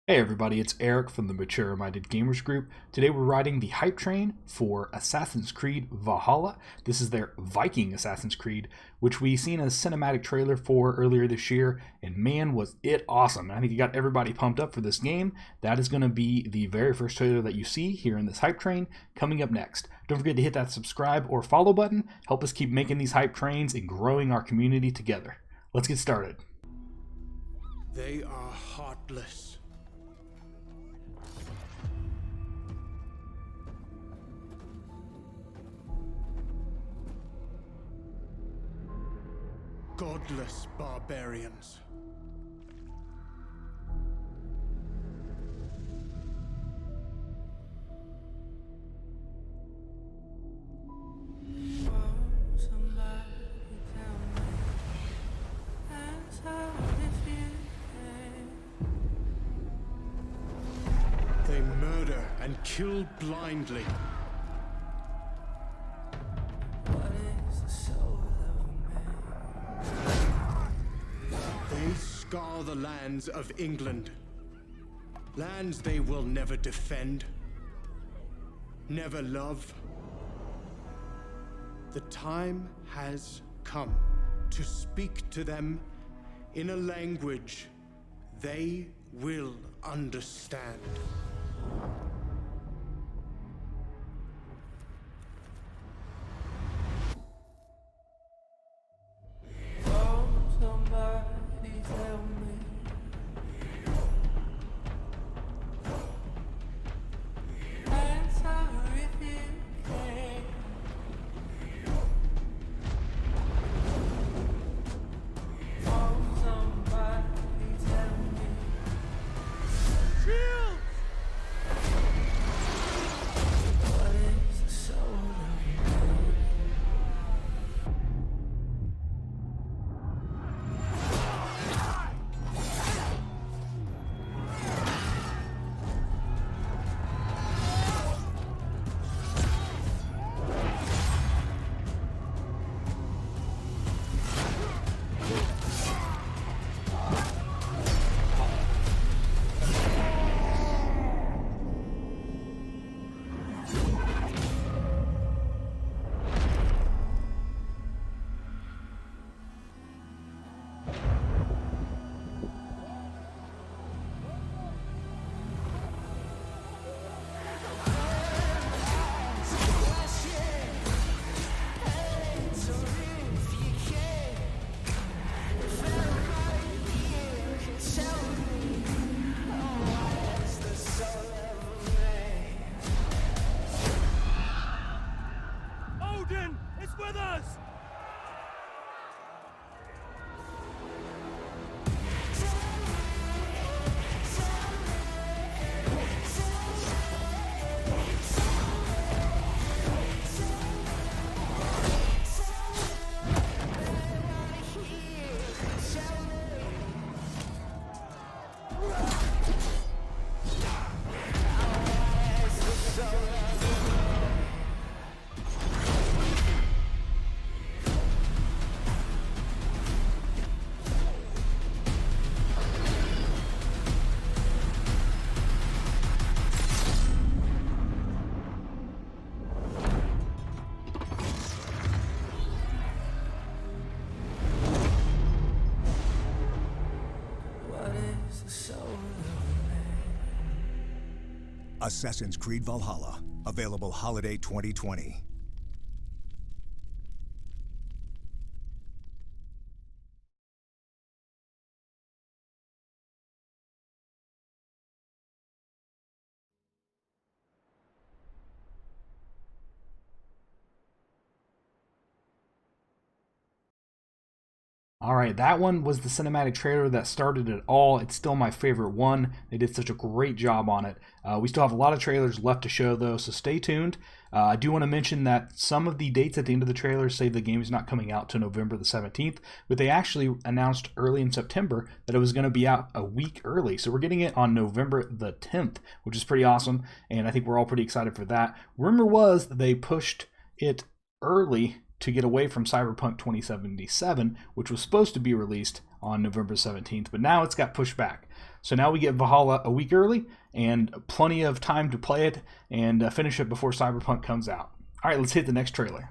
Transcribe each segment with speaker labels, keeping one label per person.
Speaker 1: Hey everybody, it's Eric from the Mature Minded Gamers Group. Today we're riding the hype train for Assassin's Creed Valhalla. This is their Viking Assassin's Creed, which we seen a cinematic trailer for earlier this year, and man was it awesome. And I think it got everybody pumped up for this game. That is going to be the very first trailer that you see here in this hype train coming up next. Don't forget to hit that subscribe or follow button. Help us keep making these hype trains and growing our community together. Let's get started.
Speaker 2: They are heartless. Godless barbarians. They murder and kill blindly. They scar the lands of England. Lands they will never defend, never love. The time has come to speak to them in a language they will understand.
Speaker 3: It's with us!
Speaker 4: Assassin's Creed Valhalla, available holiday 2020.
Speaker 1: All right, that one was the cinematic trailer that started it all. It's still my favorite one. They did such a great job on it. We still have a lot of trailers left to show, though, so stay tuned. I do want to mention that some of the dates at the end of the trailer say the game is not coming out to November the 17th, but they actually announced early in September that it was going to be out a week early. So we're getting it on November the 10th, which is pretty awesome, and I think we're all pretty excited for that. Rumor was that they pushed it early to get away from Cyberpunk 2077, which was supposed to be released on November 17th, but now it's got pushed back. So now we get Valhalla a week early and plenty of time to play it and finish it before Cyberpunk comes out. All right, let's hit the next trailer.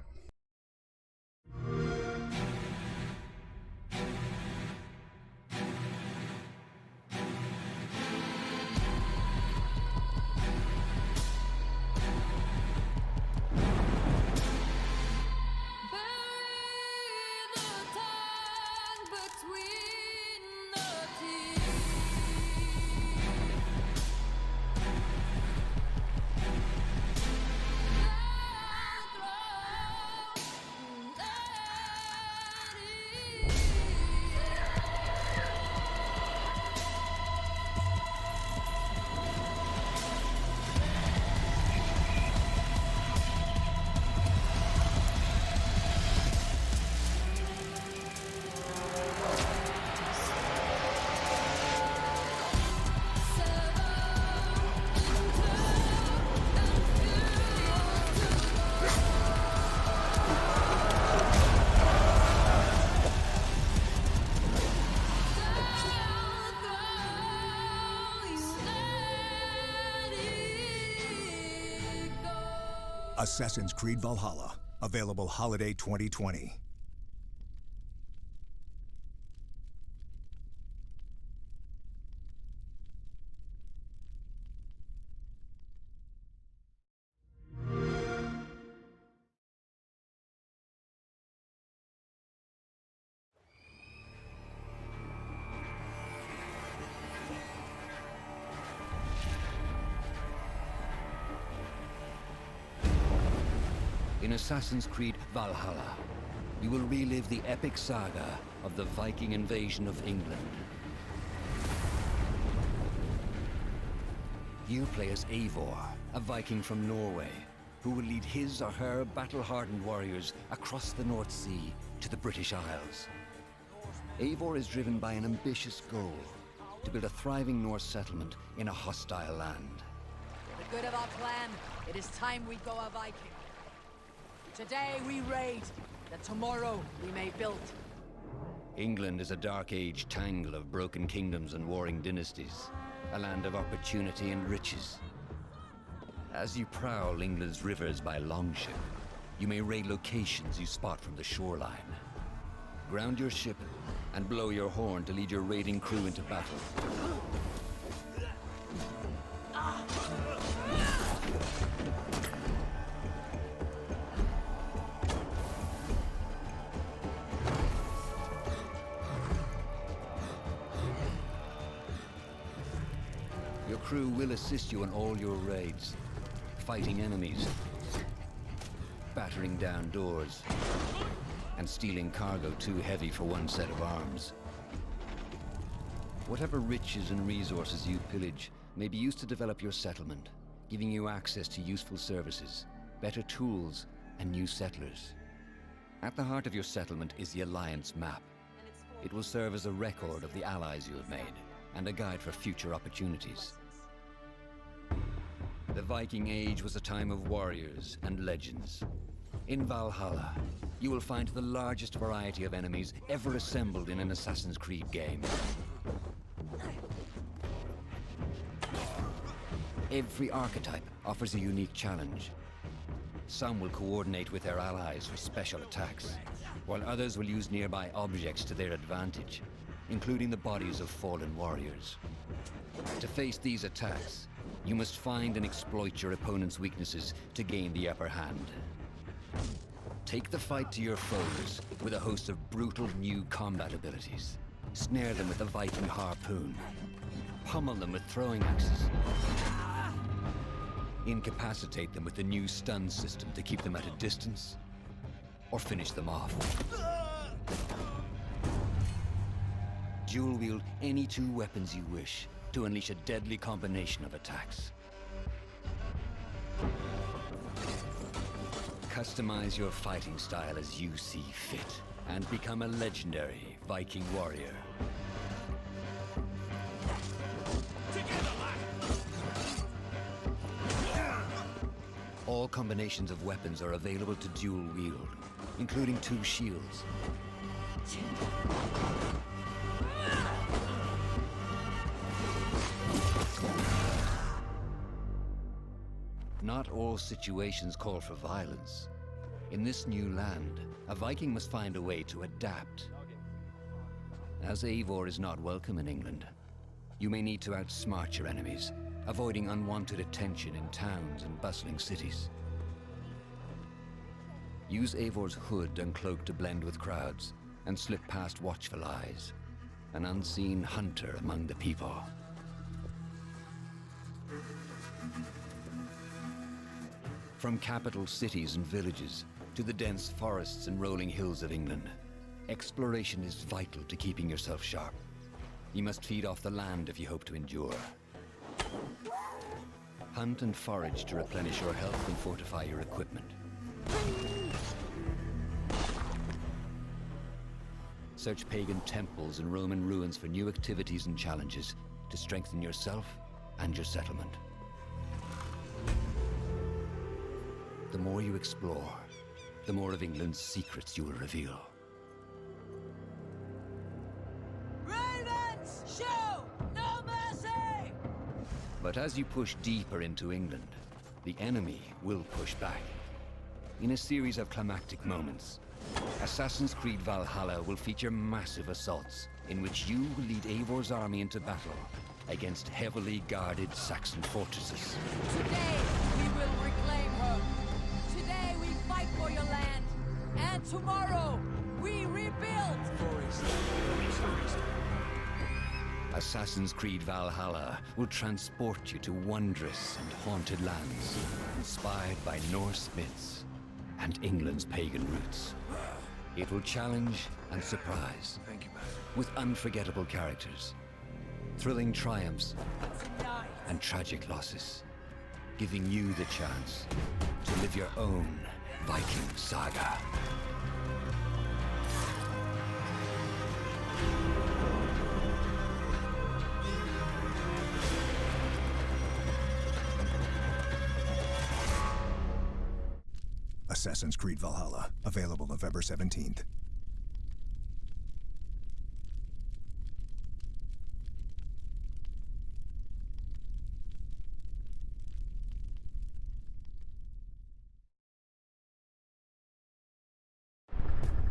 Speaker 4: Assassin's Creed Valhalla, available holiday 2020.
Speaker 3: In Assassin's Creed Valhalla, you will relive the epic saga of the Viking invasion of England. You play as Eivor, a Viking from Norway, who will lead his or her battle-hardened warriors across the North Sea to the British Isles. Eivor is driven by an ambitious goal, to build a thriving Norse settlement in a hostile land.
Speaker 5: For the good of our clan, it is time we go a Viking. Today we raid, that tomorrow we may build.
Speaker 3: England is a dark age tangle of broken kingdoms and warring dynasties, a land of opportunity and riches. As you prowl England's rivers by longship, you may raid locations you spot from the shoreline. Ground your ship and blow your horn to lead your raiding crew into battle. Your crew will assist you on all your raids, fighting enemies, battering down doors, and stealing cargo too heavy for one set of arms. Whatever riches and resources you pillage may be used to develop your settlement, giving you access to useful services, better tools, and new settlers. At the heart of your settlement is the Alliance map. It will serve as a record of the allies you have made, and a guide for future opportunities. The Viking Age was a time of warriors and legends. In Valhalla, you will find the largest variety of enemies ever assembled in an Assassin's Creed game. Every archetype offers a unique challenge. Some will coordinate with their allies for special attacks, while others will use nearby objects to their advantage, including the bodies of fallen warriors. To face these attacks, you must find and exploit your opponent's weaknesses to gain the upper hand. Take the fight to your foes with a host of brutal new combat abilities. Snare them with the Viking harpoon. Pummel them with throwing axes. Incapacitate them with the new stun system to keep them at a distance, or finish them off. Dual wield any two weapons you wish to unleash a deadly combination of attacks. Customize your fighting style as you see fit, and become a legendary Viking warrior. All combinations of weapons are available to dual wield, including 2 shields. not all situations call for violence. In this new land, a Viking must find a way to adapt. As Eivor is not welcome in England, you may need to outsmart your enemies, avoiding unwanted attention in towns and bustling cities. Use Eivor's hood and cloak to blend with crowds, and slip past watchful eyes, an unseen hunter among the people. From capital cities and villages to the dense forests and rolling hills of England, exploration is vital to keeping yourself sharp. You must feed off the land if you hope to endure. Hunt and forage to replenish your health and fortify your equipment. Search pagan temples and Roman ruins for new activities and challenges to strengthen yourself and your settlement. The more you explore, the more of England's secrets you will reveal.
Speaker 5: Ravens, show no mercy!
Speaker 3: But as you push deeper into England, the enemy will push back. In a series of climactic moments, Assassin's Creed Valhalla will feature massive assaults in which you will lead Eivor's army into battle against heavily guarded Saxon fortresses.
Speaker 5: Today, we will reclaim her. Today, we fight for your land. And tomorrow, we rebuild!
Speaker 3: Assassin's Creed Valhalla will transport you to wondrous and haunted lands, inspired by Norse myths and England's pagan roots. It will challenge and surprise.
Speaker 2: Thank you, man.
Speaker 3: With unforgettable characters, thrilling triumphs, and tragic losses, giving you the chance to live your own Viking saga.
Speaker 4: Assassin's Creed Valhalla, available November 17th.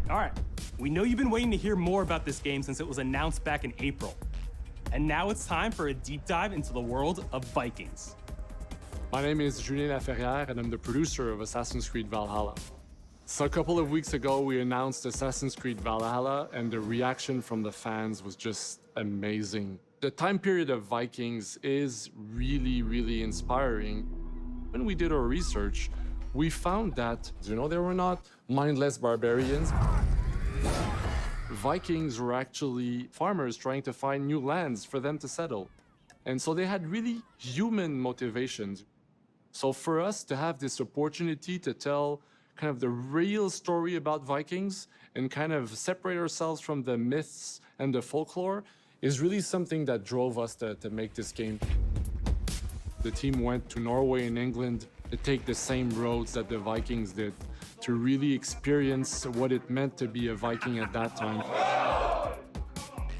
Speaker 6: All right, we know you've been waiting to hear more about this game since it was announced back in April. And now it's time for a deep dive into the world of Vikings.
Speaker 7: My name is Julien Laferrière, and I'm the producer of Assassin's Creed Valhalla. So a couple of weeks ago, we announced Assassin's Creed Valhalla, and the reaction from the fans was just amazing. The time period of Vikings is really, really inspiring. When we did our research, we found that, they were not mindless barbarians. Vikings were actually farmers trying to find new lands for them to settle. And so they had really human motivations. So for us to have this opportunity to tell kind of the real story about Vikings and kind of separate ourselves from the myths and the folklore is really something that drove us to make this game. The team went to Norway and England to take the same roads that the Vikings did, to really experience what it meant to be a Viking at that time.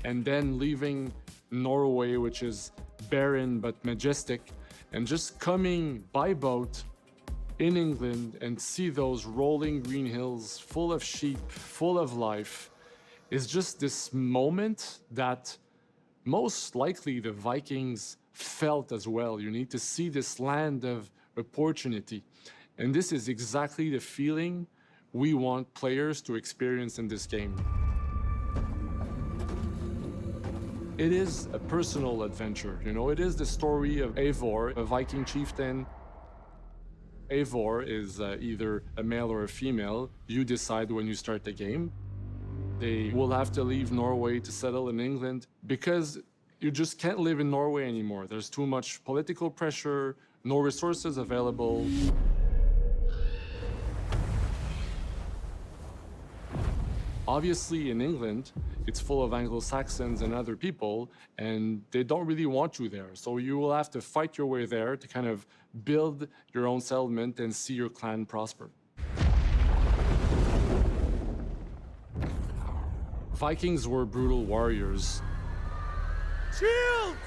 Speaker 7: And then leaving Norway, which is barren but majestic, and just coming by boat in England and see those rolling green hills full of sheep, full of life, is just this moment that most likely the Vikings felt as well. You need to see this land of opportunity. And this is exactly the feeling we want players to experience in this game. It is a personal adventure, it is the story of Eivor, a Viking chieftain. Eivor is either a male or a female. You decide when you start the game. They will have to leave Norway to settle in England because you just can't live in Norway anymore. There's too much political pressure, no resources available. Obviously, in England, it's full of Anglo-Saxons and other people, and they don't really want you there. So you will have to fight your way there to kind of build your own settlement and see your clan prosper. Vikings were brutal warriors.
Speaker 6: Shields!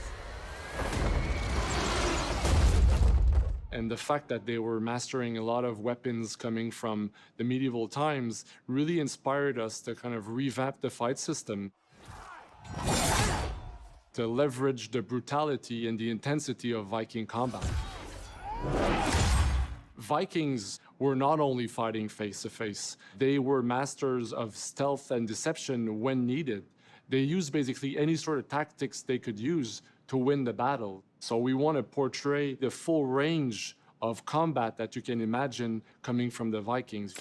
Speaker 7: And the fact that they were mastering a lot of weapons coming from the medieval times really inspired us to kind of revamp the fight system, to leverage the brutality and the intensity of Viking combat. Vikings were not only fighting face-to-face, they were masters of stealth and deception when needed. They used basically any sort of tactics they could use to win the battle. So we want to portray the full range of combat that you can imagine coming from the Vikings.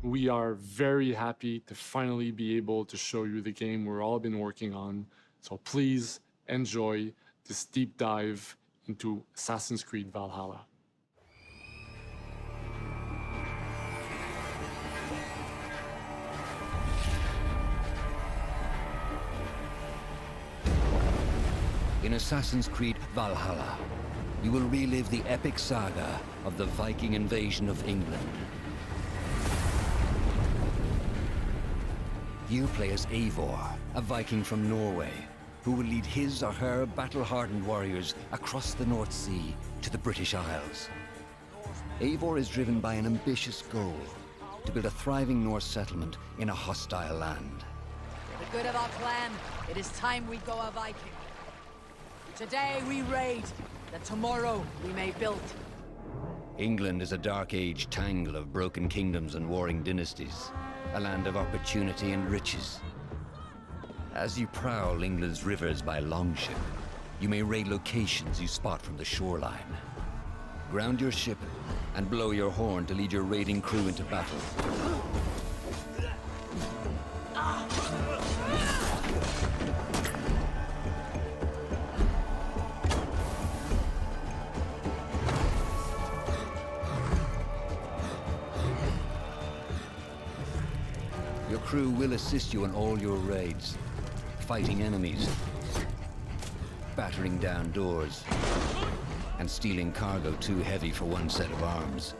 Speaker 7: We are very happy to finally be able to show you the game we've all been working on. So please enjoy this deep dive into Assassin's Creed Valhalla.
Speaker 3: In Assassin's Creed Valhalla, you will relive the epic saga of the Viking invasion of England. You play as Eivor, a Viking from Norway, who will lead his or her battle-hardened warriors across the North Sea to the British Isles. Eivor is driven by an ambitious goal, to build a thriving Norse settlement in a hostile land.
Speaker 5: For the good of our clan, it is time we go a Viking. Today we raid, that tomorrow we may build.
Speaker 3: England is a dark age tangle of broken kingdoms and warring dynasties, a land of opportunity and riches. As you prowl England's rivers by longship, you may raid locations you spot from the shoreline. Ground your ship and blow your horn to lead your raiding crew into battle. Your crew will assist you in all your raids, fighting enemies, battering down doors, and stealing cargo too heavy for one set of arms.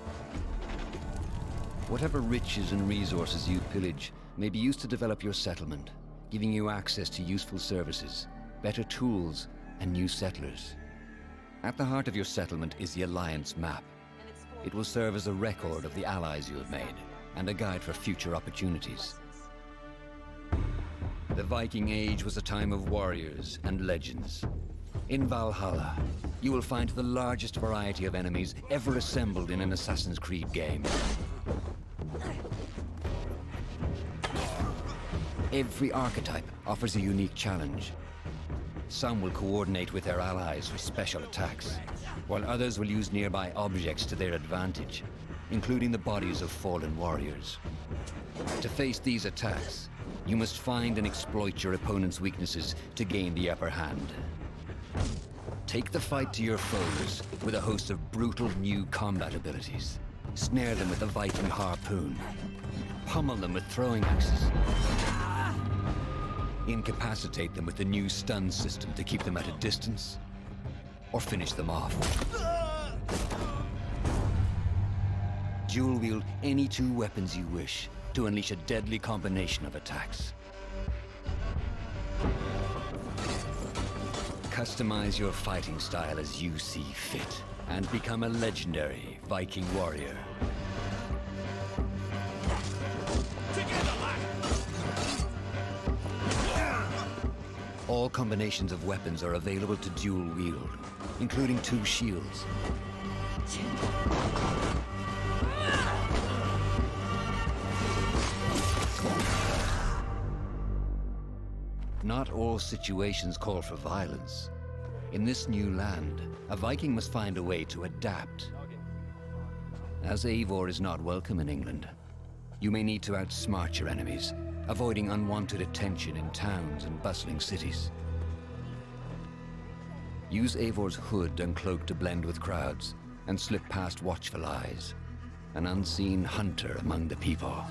Speaker 3: Whatever riches and resources you pillage may be used to develop your settlement, giving you access to useful services, better tools, and new settlers. At the heart of your settlement is the Alliance map. It will serve as a record of the allies you have made, and a guide for future opportunities. The Viking Age was a time of warriors and legends. In Valhalla, you will find the largest variety of enemies ever assembled in an Assassin's Creed game. Every archetype offers a unique challenge. Some will coordinate with their allies for special attacks, while others will use nearby objects to their advantage, including the bodies of fallen warriors. To face these attacks, you must find and exploit your opponent's weaknesses to gain the upper hand. Take the fight to your foes with a host of brutal new combat abilities. Snare them with a Viking harpoon. Pummel them with throwing axes. Incapacitate them with the new stun system to keep them at a distance, or finish them off. Dual wield any two weapons you wish to unleash a deadly combination of attacks. Customize your fighting style as you see fit, and become a legendary Viking warrior. All combinations of weapons are available to dual wield, including two shields. Not all situations call for violence. In this new land, a Viking must find a way to adapt. As Eivor is not welcome in England, you may need to outsmart your enemies, avoiding unwanted attention in towns and bustling cities. Use Eivor's hood and cloak to blend with crowds, and slip past watchful eyes, an unseen hunter among the people.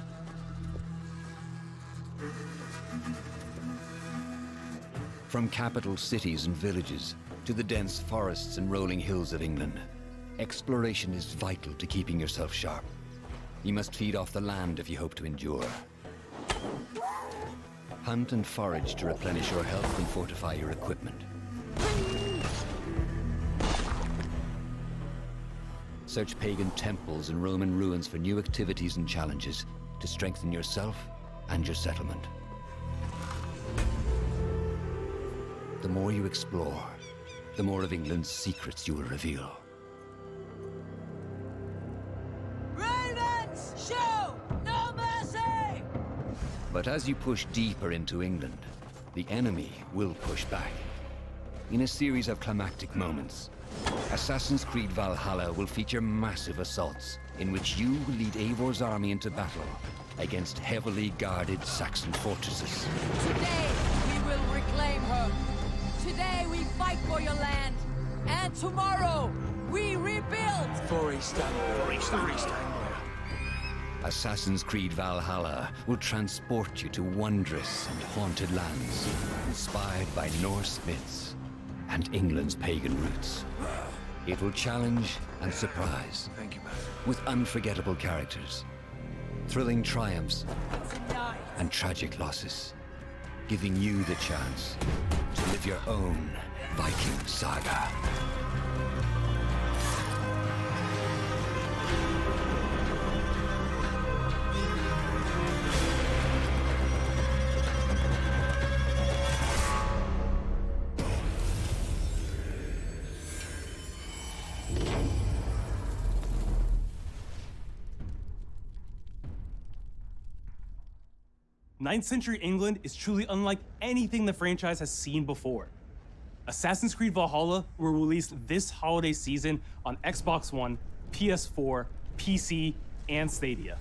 Speaker 3: From capital cities and villages to the dense forests and rolling hills of England, exploration is vital to keeping yourself sharp. You must feed off the land if you hope to endure. Hunt and forage to replenish your health and fortify your equipment. Search pagan temples and Roman ruins for new activities and challenges to strengthen yourself and your settlement. The more you explore, the more of England's secrets you will reveal.
Speaker 5: Ravens, show no mercy!
Speaker 3: But as you push deeper into England, the enemy will push back. In a series of climactic moments, Assassin's Creed Valhalla will feature massive assaults in which you will lead Eivor's army into battle against heavily guarded Saxon fortresses.
Speaker 5: Today, we will reclaim her. Today, we fight for your land. And tomorrow, we rebuild!
Speaker 8: For East
Speaker 3: Assassin's Creed Valhalla will transport you to wondrous and haunted lands, inspired by Norse myths and England's pagan roots. It will challenge and surprise.
Speaker 8: Thank you, man.
Speaker 3: With unforgettable characters, thrilling triumphs,
Speaker 5: Tonight,
Speaker 3: and tragic losses, giving you the chance to live your own Viking saga.
Speaker 6: Ninth century England is truly unlike anything the franchise has seen before. Assassin's Creed Valhalla will release this holiday season on Xbox One, PS4, PC, and Stadia.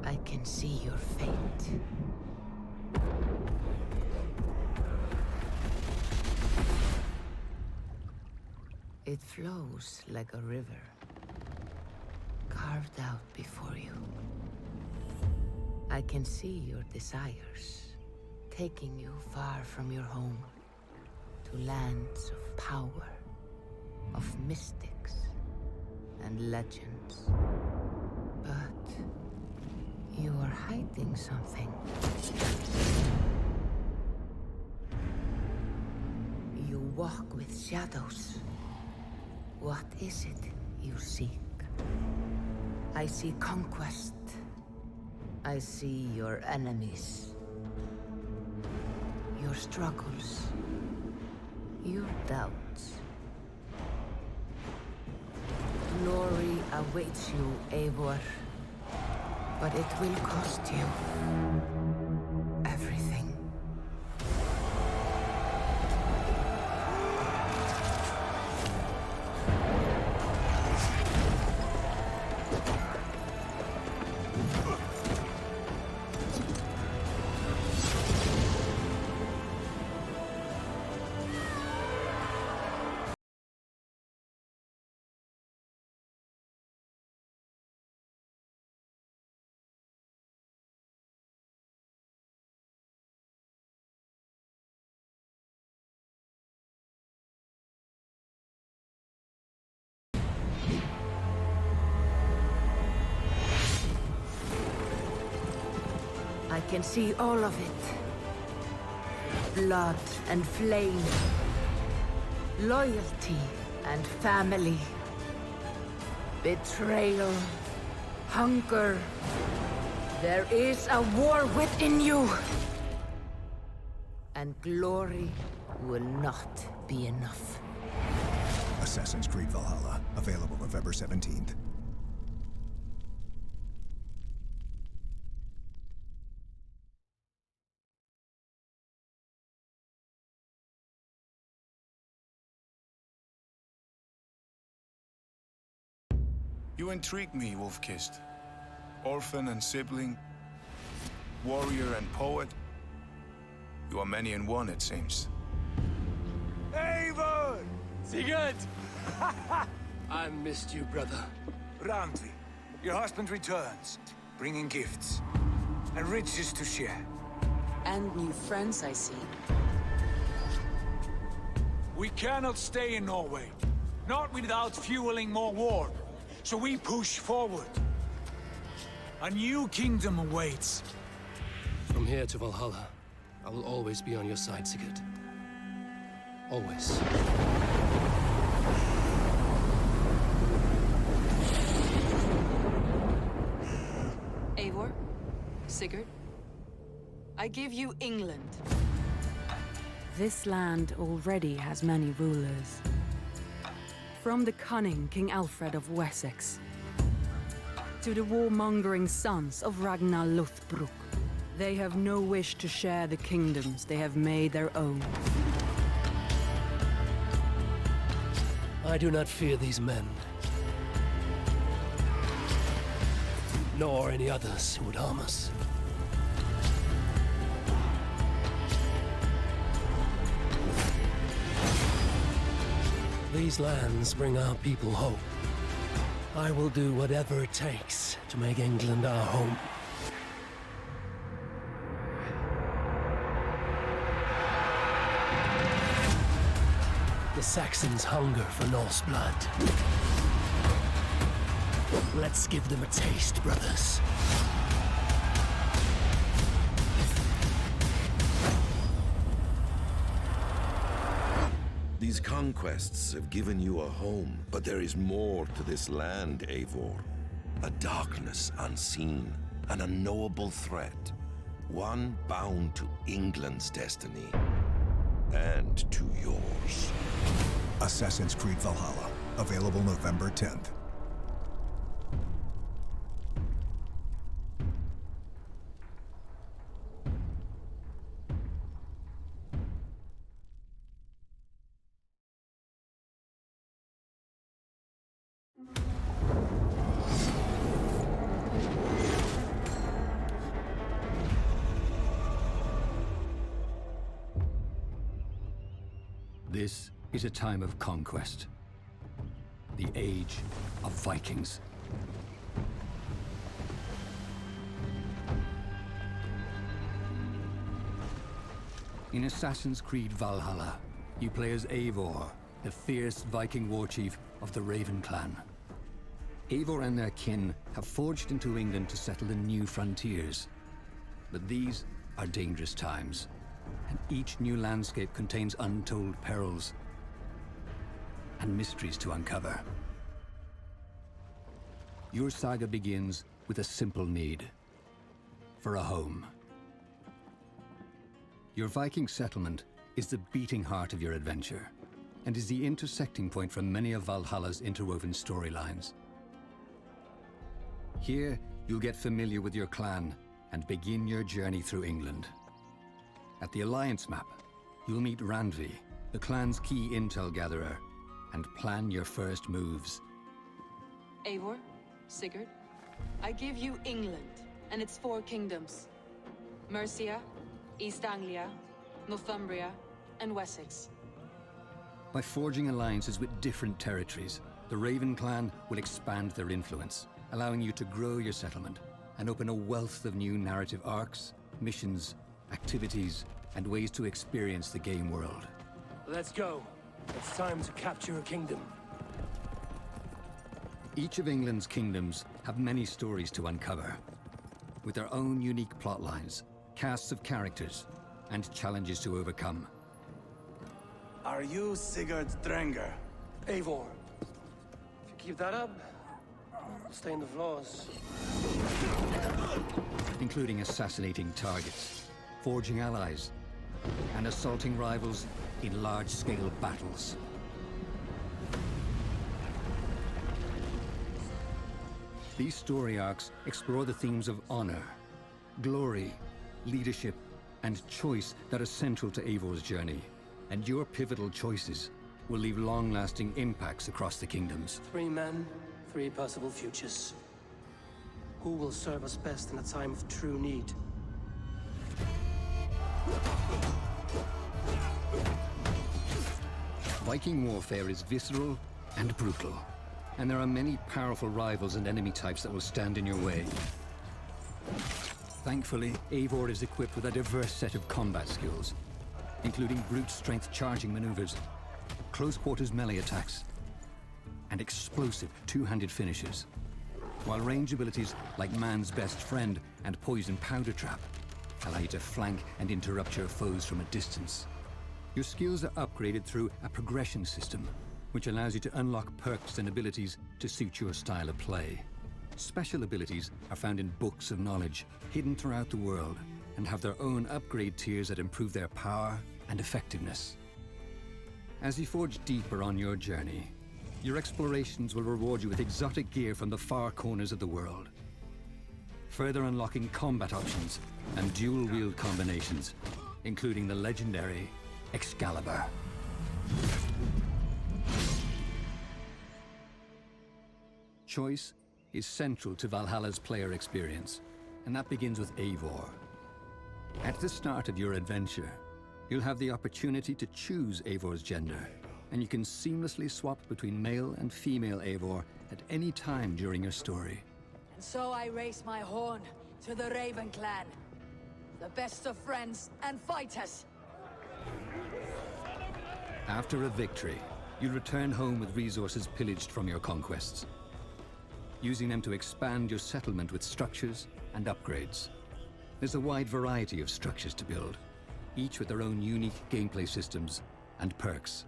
Speaker 9: I can see your fate. It flows like a river, carved out before you. I can see your desires, taking you far from your home, to lands of power, of mystics and legends. But you are hiding something. You walk with shadows. What is it you seek? I see conquest. I see your enemies. Your struggles. Your doubts. Glory awaits you, Eivor. But it will cost you everything. I can see all of it. Blood and flame. Loyalty and family. Betrayal. Hunger. There is a war within you. And glory will not be enough.
Speaker 4: Assassin's Creed Valhalla, available November 17th.
Speaker 10: You intrigue me, Wolf-Kissed. Orphan and sibling, warrior and poet. You are many in one, it seems.
Speaker 8: Eivor! Sigurd! I missed you, brother.
Speaker 11: Randvi, your husband returns, bringing gifts and riches to share.
Speaker 5: And new friends, I see.
Speaker 11: We cannot stay in Norway, not without fueling more war. So we push forward. A new kingdom awaits.
Speaker 8: From here to Valhalla, I will always be on your side, Sigurd. Always.
Speaker 5: Eivor, Sigurd, I give you England.
Speaker 12: This land already has many rulers. From the cunning King Alfred of Wessex, to the warmongering sons of Ragnar Lothbrok, they have no wish to share the kingdoms they have made their own.
Speaker 8: I do not fear these men. Nor any others who would harm us. These lands bring our people hope. I will do whatever it takes to make England our home. The Saxons hunger for Norse blood. Let's give them a taste, brothers.
Speaker 13: These conquests have given you a home, but there is more to this land, Eivor. A darkness unseen, an unknowable threat. One bound to England's destiny, and to yours.
Speaker 4: Assassin's Creed Valhalla, available November 10th.
Speaker 3: This is a time of conquest. The age of Vikings. In Assassin's Creed Valhalla, you play as Eivor, the fierce Viking war chief of the Raven clan. Eivor and their kin have forged into England to settle the new frontiers. But these are dangerous times, and each new landscape contains untold perils and mysteries to uncover. Your saga begins with a simple need: for a home. Your Viking settlement is the beating heart of your adventure, and is the intersecting point for many of Valhalla's interwoven storylines. Here, you'll get familiar with your clan and begin your journey through England. At the Alliance map, you'll meet Randvi, the clan's key intel gatherer, and plan your first moves.
Speaker 5: Eivor, Sigurd, I give you England and its 4 kingdoms. Mercia, East Anglia, Northumbria, and Wessex.
Speaker 3: By forging alliances with different territories, the Raven clan will expand their influence, allowing you to grow your settlement and open a wealth of new narrative arcs, missions, activities, and ways to experience the game world.
Speaker 8: Let's go. It's time to capture a kingdom.
Speaker 3: Each of England's kingdoms have many stories to uncover, with their own unique plotlines, casts of characters, and challenges to overcome.
Speaker 11: Are you Sigurd Drenger?
Speaker 8: Eivor. If you keep that up, I'll stain the floors.
Speaker 3: Including assassinating targets, forging allies, and assaulting rivals in large-scale battles. These story arcs explore the themes of honor, glory, leadership, and choice that are central to Eivor's journey. And your pivotal choices will leave long-lasting impacts across the kingdoms.
Speaker 8: 3 men, 3 possible futures. Who will serve us best in a time of true need?
Speaker 3: Viking warfare is visceral and brutal.
Speaker 14: and there are many powerful rivals and enemy types that will stand in your way. Thankfully, Eivor is equipped with a diverse set of combat skills, including brute strength charging maneuvers, close quarters melee attacks, and explosive two-handed finishes, while range abilities like Man's Best Friend and Poison Powder Trap allow you to flank and interrupt your foes from a distance. Your skills are upgraded through a progression system, which allows you to unlock perks and abilities to suit your style of play. Special abilities are found in books of knowledge, hidden throughout the world, and have their own upgrade tiers that improve their power and effectiveness. As you forge deeper on your journey, your explorations will reward you with exotic gear from the far corners of the world, further unlocking combat options and dual-wield combinations, including the legendary Excalibur. Choice is central to Valhalla's player experience, and that begins with Eivor. At the start of your adventure, you'll have the opportunity to choose Eivor's gender, and you can seamlessly swap between male and female Eivor at any time during your story.
Speaker 5: And so I raise my horn to the Raven clan, the best of friends and fighters.
Speaker 14: After a victory, you'll return home with resources pillaged from your conquests, using them to expand your settlement with structures and upgrades. There's a wide variety of structures to build, each with their own unique gameplay systems and perks.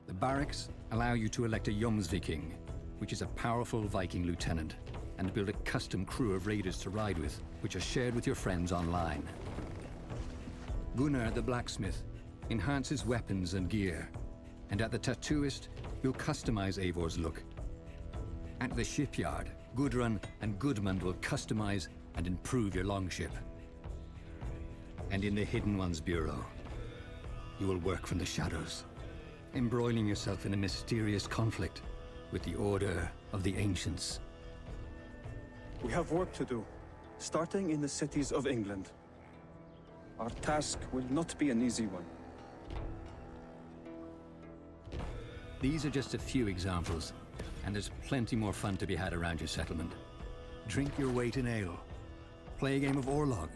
Speaker 14: The barracks allow you to elect a Jomsviking, which is a powerful Viking lieutenant, and build a custom crew of raiders to ride with, which are shared with your friends online. Gunnar the blacksmith enhances weapons and gear, and at the tattooist, you'll customize Eivor's look. At the shipyard, Gudrun and Gudmund will customize and improve your longship. And in the Hidden Ones Bureau, you will work from the shadows, embroiling yourself in a mysterious conflict with the Order of the Ancients.
Speaker 15: We have work to do, starting in the cities of England. Our task will not be an easy one.
Speaker 14: These are just a few examples, and there's plenty more fun to be had around your settlement. Drink your weight in ale, play a game of Orlog,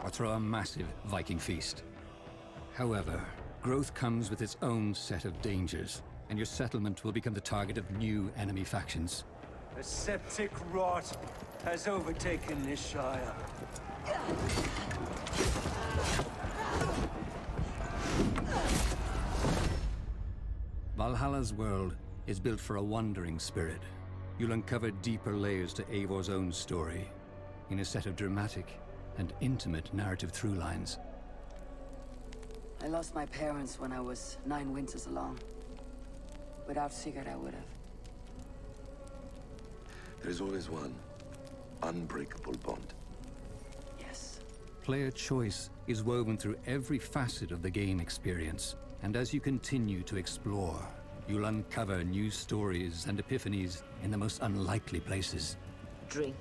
Speaker 14: or throw a massive Viking feast. However, growth comes with its own set of dangers, and your settlement will become the target of new enemy factions.
Speaker 16: The septic rot has overtaken this shire.
Speaker 14: Valhalla's world is built for a wandering spirit. You'll uncover deeper layers to Eivor's own story, in a set of dramatic and intimate narrative through lines.
Speaker 9: I lost my parents when I was 9 winters along. Without Sigurd, I would have.
Speaker 13: There is always one unbreakable bond.
Speaker 9: Yes.
Speaker 14: Player choice is woven through every facet of the game experience, and as you continue to explore, you'll uncover new stories and epiphanies in the most unlikely places.
Speaker 9: Drink.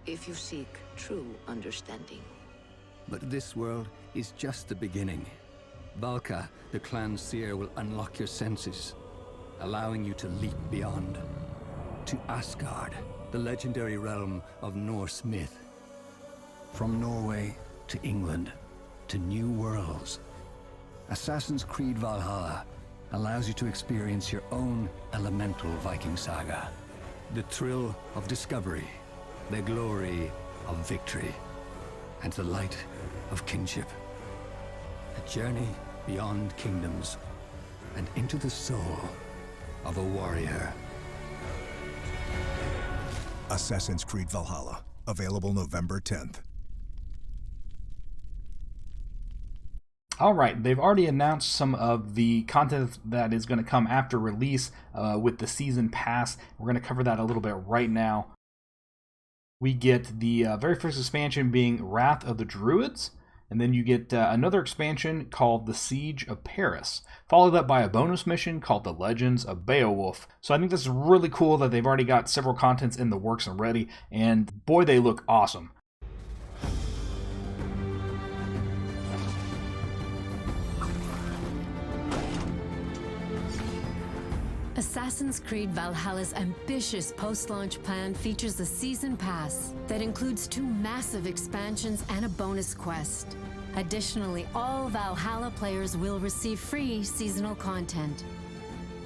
Speaker 9: If you seek true understanding.
Speaker 14: But this world is just the beginning. Valka, the clan seer, will unlock your senses, allowing you to leap beyond. To Asgard, the legendary realm of Norse myth. From Norway to England, to new worlds. Assassin's Creed Valhalla allows you to experience your own elemental Viking saga. The thrill of discovery, the glory of victory, and the light of kinship. A journey beyond kingdoms and into the soul of a warrior.
Speaker 4: Assassin's Creed Valhalla, available November 10th.
Speaker 1: All right, they've already announced some of the content that is going to come after release with the season pass. We're going to cover that a little bit right now. We get the very first expansion being Wrath of the Druids, and then you get another expansion called The Siege of Paris, followed up by a bonus mission called The Legends of Beowulf. So I think this is really cool that they've already got several contents in the works and ready, and boy, they look awesome.
Speaker 17: Assassin's Creed Valhalla's ambitious post-launch plan features a season pass that includes 2 massive expansions and a bonus quest. Additionally, all Valhalla players will receive free seasonal content.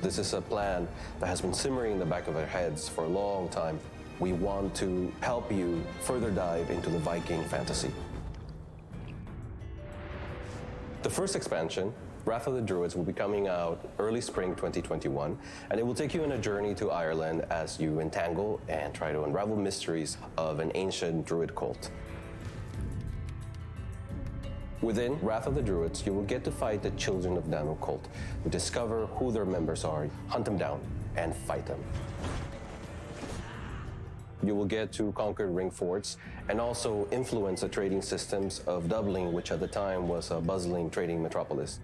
Speaker 18: This is a plan that has been simmering in the back of our heads for a long time. We want to help you further dive into the Viking fantasy. The first expansion, Wrath of the Druids, will be coming out early spring 2021, and it will take you on a journey to Ireland as you entangle and try to unravel mysteries of an ancient druid cult. Within Wrath of the Druids, you will get to fight the Children of Dano cult, discover who their members are, hunt them down, and fight them. You will get to conquer ring forts and also influence the trading systems of Dublin, which at the time was a bustling trading metropolis.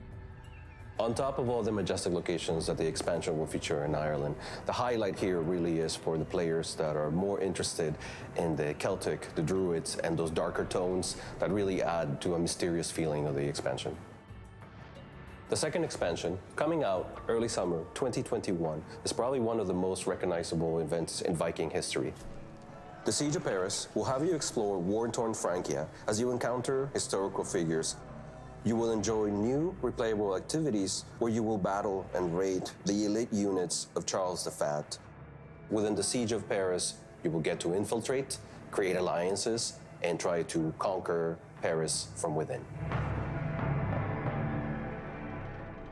Speaker 18: On top of all the majestic locations that the expansion will feature in Ireland, the highlight here really is for the players that are more interested in the Celtic, the Druids, and those darker tones that really add to a mysterious feeling of the expansion. The second expansion, coming out early summer 2021, is probably one of the most recognizable events in Viking history. The Siege of Paris will have you explore war-torn Francia as you encounter historical figures. You will enjoy new replayable activities where you will battle and raid the elite units of Charles the Fat. Within the Siege of Paris, you will get to infiltrate, create alliances, and try to conquer Paris from within.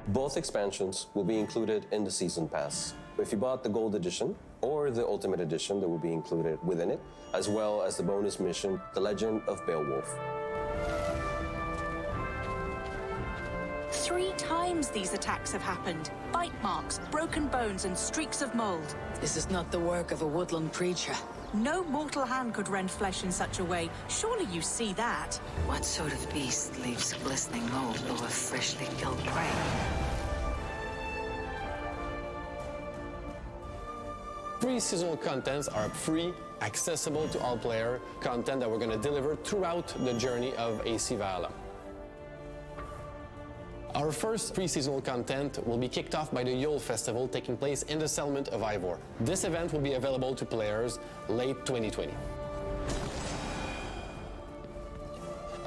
Speaker 18: Both expansions will be included in the Season Pass. If you bought the Gold Edition or the Ultimate Edition, that will be included within it, as well as the bonus mission, The Legend of Beowulf.
Speaker 19: 3 times these attacks have happened. Bite marks, broken bones, and streaks of mold.
Speaker 5: This is not the work of a woodland creature.
Speaker 19: No mortal hand could rend flesh in such a way. Surely you see that.
Speaker 5: What sort of beast leaves glistening mold over freshly killed prey?
Speaker 20: Free seasonal contents are free, accessible to all player content that we're going to deliver throughout the journey of AC Valhalla. Our first free seasonal content will be kicked off by the Yule Festival taking place in the settlement of Ivor. This event will be available to players late 2020.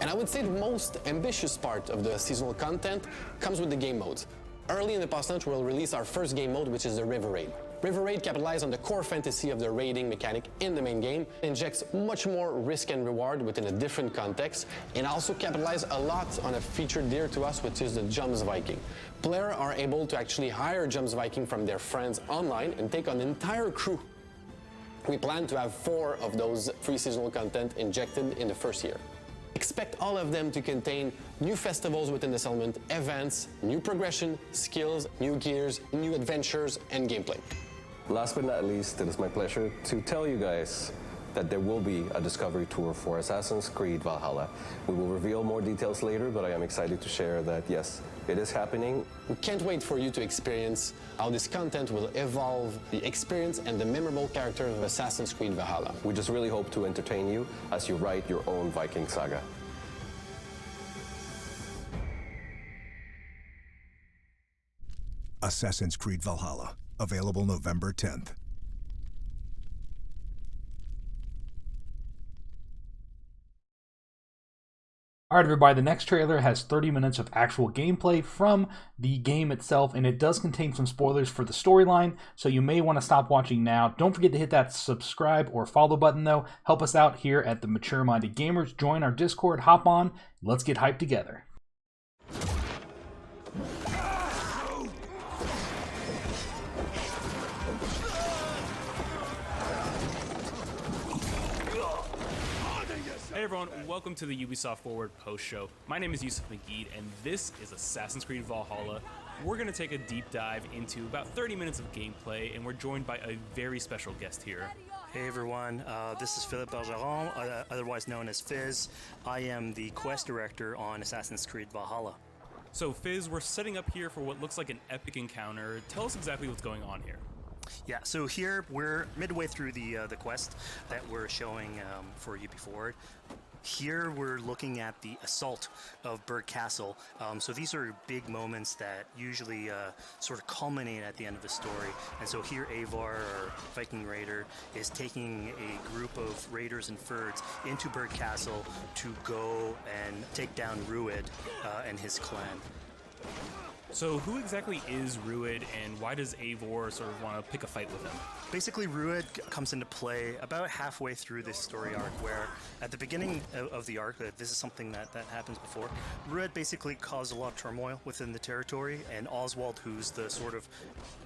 Speaker 20: And I would say the most ambitious part of the seasonal content comes with the game modes. Early in the post-launch, we'll release our first game mode, which is the River Raid. River Raid capitalizes on the core fantasy of the raiding mechanic in the main game, injects much more risk and reward within a different context, and also capitalizes a lot on a feature dear to us, which is the Jumps Viking. Players are able to actually hire Jumps Viking from their friends online and take on an entire crew. We plan to have 4 of those free seasonal content injected in the first year. Expect all of them to contain new festivals within the settlement, events, new progression, skills, new gears, new adventures, and gameplay.
Speaker 18: Last but not least, it is my pleasure to tell you guys that there will be a discovery tour for Assassin's Creed Valhalla. We will reveal more details later, but I am excited to share that, yes, it is happening.
Speaker 20: We can't wait for you to experience how this content will evolve the experience and the memorable characters of Assassin's Creed Valhalla.
Speaker 18: We just really hope to entertain you as you write your own Viking saga.
Speaker 4: Assassin's Creed Valhalla, available November 10th.
Speaker 1: Alright everybody, the next trailer has 30 minutes of actual gameplay from the game itself, and it does contain some spoilers for the storyline, so you may want to stop watching now. Don't forget to hit that subscribe or follow button though. Help us out here at the Mature Minded Gamers. Join our Discord, hop on, let's get hyped together.
Speaker 6: Hey everyone, welcome to the Ubisoft Forward post show. My name is Yusuf Magid, and this is Assassin's Creed Valhalla. We're going to take a deep dive into about 30 minutes of gameplay, and we're joined by a very special guest here.
Speaker 21: Hey everyone, this is Philippe Bergeron, otherwise known as Fizz. I am the quest director on Assassin's Creed Valhalla.
Speaker 6: So Fizz, we're setting up here for what looks like an epic encounter. Tell us exactly what's going on here.
Speaker 21: Yeah, so here we're midway through the quest that we're showing for you before. Here we're looking at the assault of Burg Castle. So these are big moments that usually sort of culminate at the end of the story. And so here Eivor, our Viking raider, is taking a group of raiders and Fyrds into Burg Castle to go and take down Rued and his clan.
Speaker 6: So who exactly is Rued, and why does Eivor sort of want to pick a fight with him?
Speaker 21: Basically, Rued comes into play about halfway through this story arc, where at the beginning of the arc, this is something that happens before, Rued basically caused a lot of turmoil within the territory, and Oswald, who's the sort of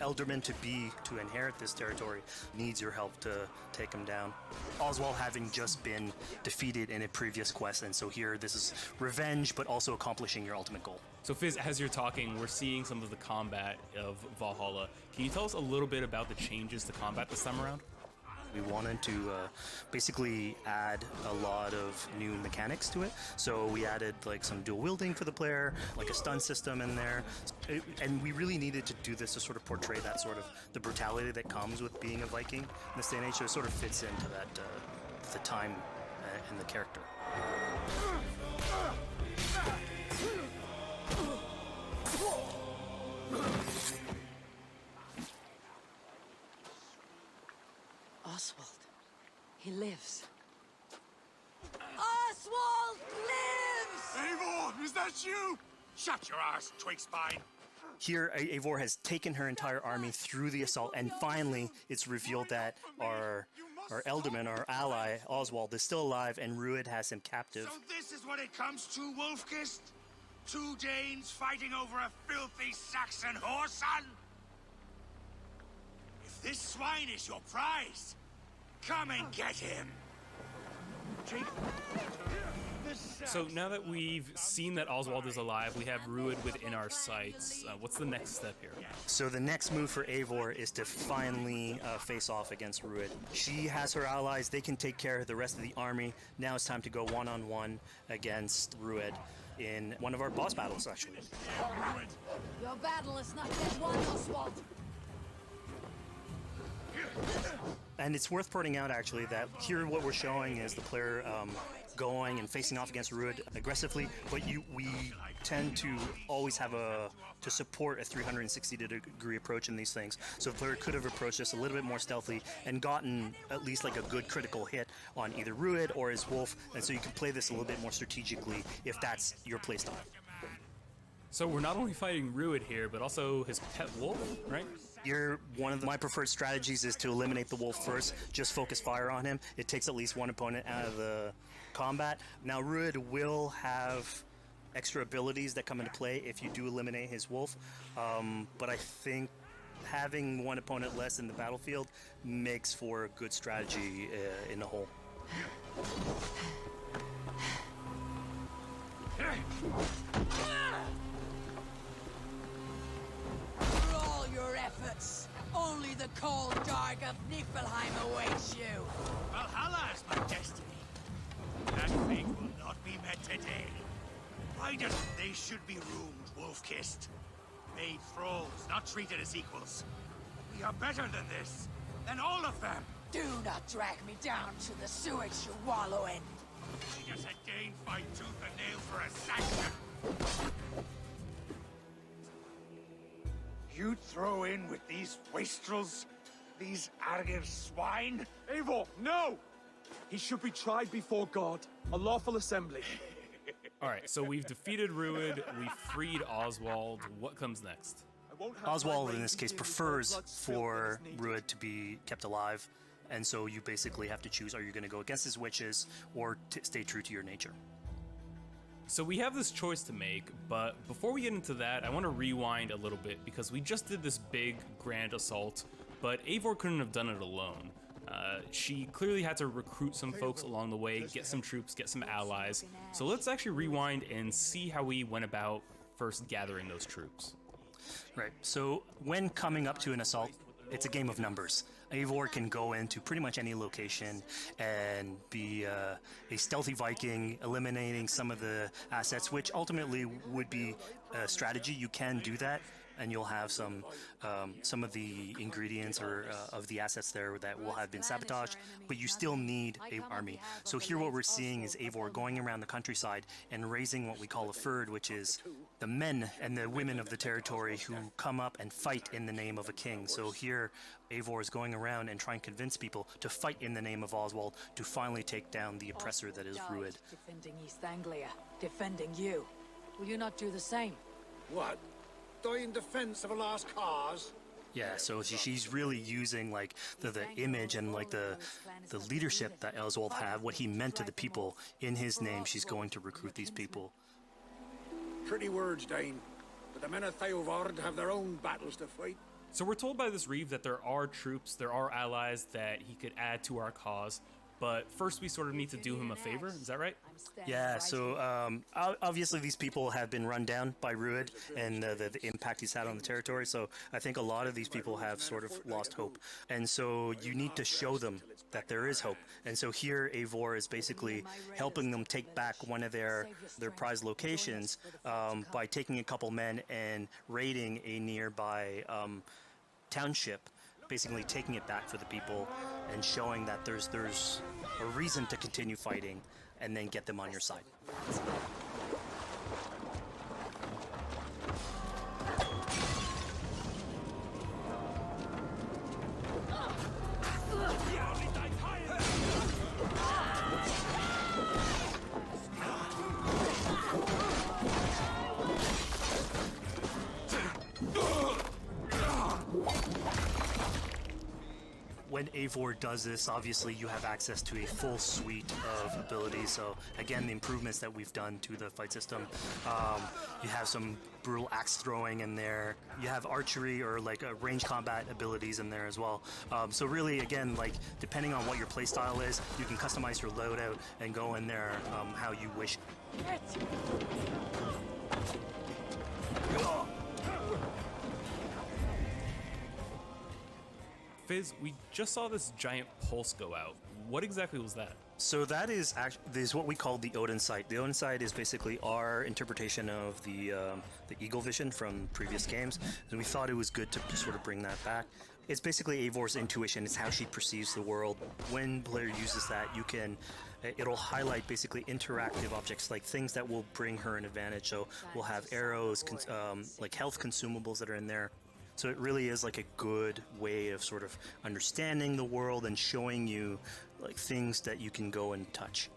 Speaker 21: elderman to inherit this territory, needs your help to take him down. Oswald having just been defeated in a previous quest, and so here this is revenge, but also accomplishing your ultimate goal.
Speaker 6: So Fizz, as you're talking, we're seeing some of the combat of Valhalla. Can you tell us a little bit about the changes to combat this time around?
Speaker 21: We wanted to basically add a lot of new mechanics to it. So we added like some dual wielding for the player, like a stun system in there. And we really needed to do this to sort of portray that sort of the brutality that comes with being a Viking in this day and age. So it sort of fits into that, the time and the character.
Speaker 5: Oswald. He lives. Oswald lives!
Speaker 11: Eivor, is that you? Shut your ass, twig spine.
Speaker 21: Here, Eivor has taken her entire army through the assault, and finally it's revealed that our Elderman, our ally, Oswald, is still alive, and Rued has him captive.
Speaker 11: So this is what it comes to, Wolfkist? 2 Danes fighting over a filthy Saxon whoreson? If this swine is your prize, come and get him!
Speaker 6: So now that we've seen that Oswald is alive, we have Rued within our sights. What's the next step here?
Speaker 21: So the next move for Eivor is to finally face off against Rued. She has her allies, they can take care of the rest of the army. Now it's time to go one-on-one against Rued in one of our boss battles, actually.
Speaker 5: Your battle is not yet won, Oswald.
Speaker 21: And it's worth pointing out, actually, that here what we're showing is the player going and facing off against Rued aggressively, but we tend to always have to support a 360-degree approach in these things. So the player could have approached this a little bit more stealthily and gotten at least like a good critical hit on either Rued or his wolf, and so you can play this a little bit more strategically if that's your playstyle.
Speaker 6: So we're not only fighting Rued here, but also his pet wolf, right?
Speaker 21: One of my preferred strategies is to eliminate the wolf first, just focus fire on him. It takes at least one opponent out of the combat. Now Rued will have extra abilities that come into play if you do eliminate his wolf, but I think having one opponent less in the battlefield makes for a good strategy in the whole.
Speaker 5: For all your efforts, only the cold dark of Niflheim awaits you.
Speaker 11: Valhalla is my destiny. That fate will not be met today. Why does they should be roomed, Wolf-kissed? Made thralls, not treated as equals. We are better than this. Than all of them.
Speaker 5: Do not drag me down to the sewage you wallow in.
Speaker 11: We just had Dane fight tooth and nail for a Saxon. You'd throw in with these wastrels? These arrogant swine?
Speaker 15: Eivor, no! He should be tried before God, a lawful assembly.
Speaker 6: All right, so we've defeated Rued, we freed Oswald. What comes next?
Speaker 21: Oswald, in this case, prefers for Rued to be kept alive, and so you basically have to choose, are you going to go against his wishes or stay true to your nature?
Speaker 6: So we have this choice to make, but before we get into that, I want to rewind a little bit because we just did this big, grand assault, but Eivor couldn't have done it alone. She clearly had to recruit some folks along the way, get some troops, get some allies. So let's actually rewind and see how we went about first gathering those troops.
Speaker 21: Right, so when coming up to an assault, it's a game of numbers. Eivor can go into pretty much any location and be a stealthy Viking, eliminating some of the assets, which ultimately would be a strategy. You can do that and you'll have some of the ingredients or of the assets there that will have been sabotaged, but you still need an army. So here what we're seeing is Eivor going around the countryside and raising what we call a fyrd, which is the men and the women of the territory who come up and fight in the name of a king. So here Eivor is going around and trying to convince people to fight in the name of Oswald to finally take down the oppressor that is Rued.
Speaker 5: Defending East Anglia, defending you. Will you not do the same?
Speaker 11: What? Die in defense of a lost cause?
Speaker 21: Yeah, so she's really using like the image and like the leadership that Oswald had, what he meant to the people in his name. She's going to recruit these people.
Speaker 11: Pretty words, Dane. But the men of Theovard have their own battles to fight.
Speaker 6: So we're told by this Reeve that there are troops, there are allies that he could add to our cause. But first, we sort of need to do him a favor. Is that right?
Speaker 21: Yeah, so obviously these people have been run down by Rued and the impact he's had on the territory. So I think a lot of these people have sort of lost hope. And so you need to show them that there is hope. And so here Eivor is basically helping them take back one of their prized locations by taking a couple men and raiding a nearby township, basically taking it back for the people and showing that there's a reason to continue fighting and then get them on your side. When Eivor does this, obviously you have access to a full suite of abilities. So again, the improvements that we've done to the fight system. You have some brutal axe throwing in there. You have archery or like range combat abilities in there as well. So really, again, like depending on what your playstyle is, you can customize your loadout and go in there how you wish.
Speaker 6: Fizz, we just saw this giant pulse go out. What exactly was that?
Speaker 21: So that is what we call the Odin sight. The Odin sight is basically our interpretation of the Eagle Vision from previous games, and we thought it was good to sort of bring that back. It's basically Eivor's intuition. It's how she perceives the world. When player uses that, it'll highlight basically interactive objects, like things that will bring her an advantage. So we'll have arrows, like health consumables that are in there. So it really is like a good way of sort of understanding the world and showing you like things that you can go and touch.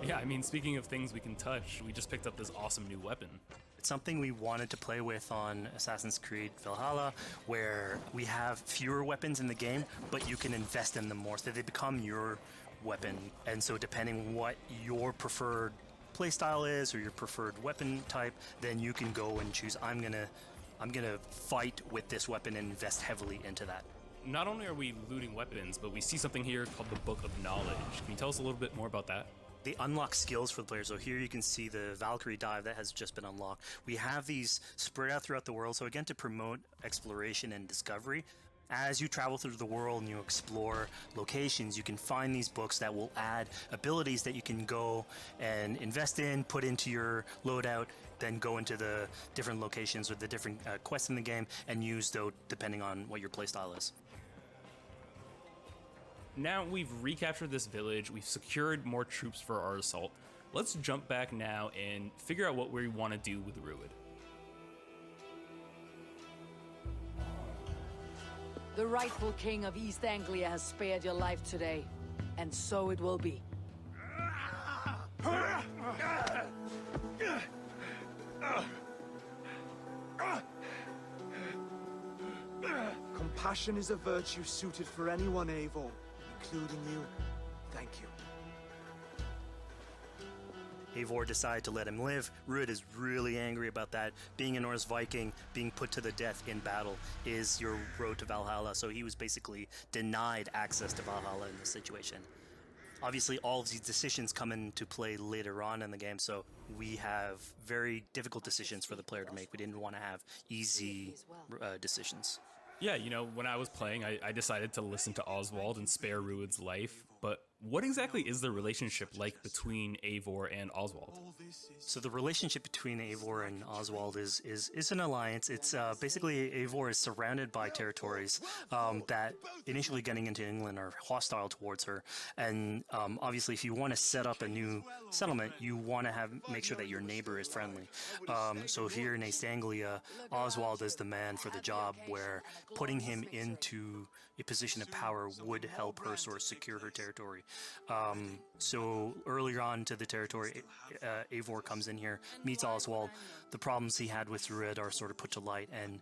Speaker 6: Yeah, I mean, speaking of things we can touch, we just picked up this awesome new weapon.
Speaker 21: It's something we wanted to play with on Assassin's Creed Valhalla, where we have fewer weapons in the game, but you can invest in them more, so they become your weapon. And so depending on what your preferred playstyle is or your preferred weapon type, then you can go and choose, I'm gonna fight with this weapon and invest heavily into that.
Speaker 6: Not only are we looting weapons, but we see something here called the Book of Knowledge. Can you tell us a little bit more about that?
Speaker 21: They unlock skills for the player. So here you can see the Valkyrie dive that has just been unlocked. We have these spread out throughout the world. So again, to promote exploration and discovery. As you travel through the world and you explore locations, you can find these books that will add abilities that you can go and invest in, put into your loadout, then go into the different locations with the different quests in the game and use those depending on what your playstyle is.
Speaker 6: Now we've recaptured this village, we've secured more troops for our assault. Let's jump back now and figure out what we want to do with Rued.
Speaker 5: The rightful king of East Anglia has spared your life today, and so it will be.
Speaker 2: Compassion is a virtue suited for anyone, Eivor, including you. Thank you.
Speaker 21: Eivor decided to let him live. Rued is really angry about that. Being a Norse Viking, being put to the death in battle is your road to Valhalla, so he was basically denied access to Valhalla in this situation. Obviously, all of these decisions come into play later on in the game, so we have very difficult decisions for the player to make. We didn't want to have easy decisions.
Speaker 6: Yeah, you know, when I was playing, I decided to listen to Oswald and spare Rued's life, but What exactly is the relationship like between Eivor and Oswald?
Speaker 21: So the relationship between Eivor and Oswald is an alliance. It's basically Eivor is surrounded by territories that initially getting into England are hostile towards her, and obviously if you want to set up a new settlement, you want to make sure that your neighbor is friendly. So here in East Anglia, Oswald is the man for the job, where putting him into a position of power would help her sort of secure her territory. So earlier on to the territory, Eivor comes in here, meets Oswald. The problems he had with Rued are sort of put to light, and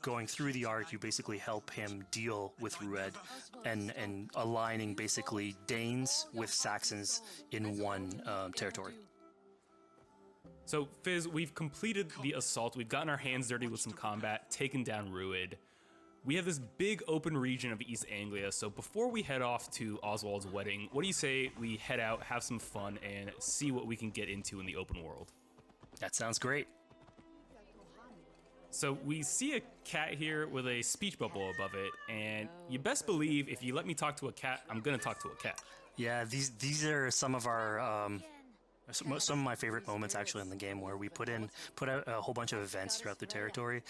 Speaker 21: going through the arc, you basically help him deal with Rued and aligning basically Danes with Saxons in one territory.
Speaker 6: So, Fizz, we've completed the assault. We've gotten our hands dirty with some combat, taken down Rued. We have this big open region of East Anglia, so before we head off to Oswald's wedding, what do you say we head out, have some fun, and see what we can get into in the open world?
Speaker 21: That sounds great.
Speaker 6: So we see a cat here with a speech bubble above it, and you best believe if you let me talk to a cat, I'm gonna talk to a cat.
Speaker 21: Yeah, these are some of our some of my favorite moments actually in the game, where we put out a whole bunch of events throughout the territory.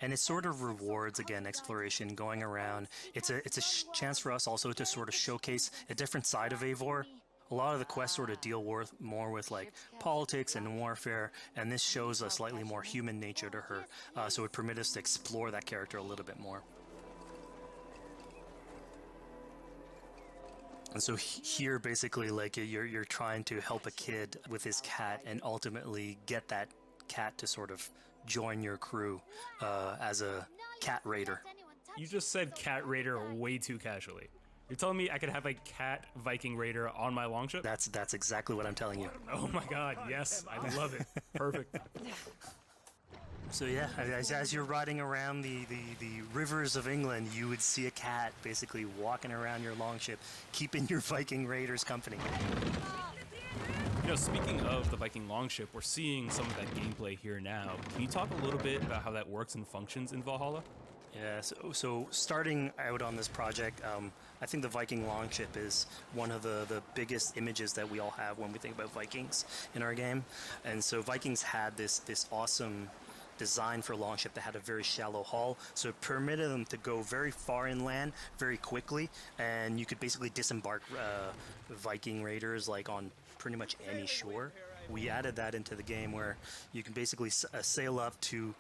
Speaker 21: And it sort of rewards, again, exploration, going around. It's a chance for us also to sort of showcase a different side of Eivor. A lot of the quests sort of deal more with like politics and warfare, and this shows a slightly more human nature to her. So it permits us to explore that character a little bit more. And so here, basically, like you're trying to help a kid with his cat, and ultimately get that cat to sort of join your crew as a cat raider.
Speaker 6: You just said cat raider way too casually. You're telling me I could have a cat Viking raider on my longship?
Speaker 21: That's exactly what I'm telling you.
Speaker 6: Oh my god, yes, I love it. Perfect.
Speaker 21: So yeah, as you're riding around the rivers of England, you would see a cat basically walking around your longship, keeping your Viking raiders company.
Speaker 6: You know, speaking of the Viking longship, we're seeing some of that gameplay here now. Can you talk a little bit about how that works and functions in Valhalla?
Speaker 21: Yeah, so starting out on this project, I think the Viking longship is one of the biggest images that we all have when we think about Vikings in our game. And so Vikings had this awesome design for longship that had a very shallow hull, so it permitted them to go very far inland very quickly, and you could basically disembark Viking raiders like on pretty much any shore. We added that into the game, where you can basically sail up to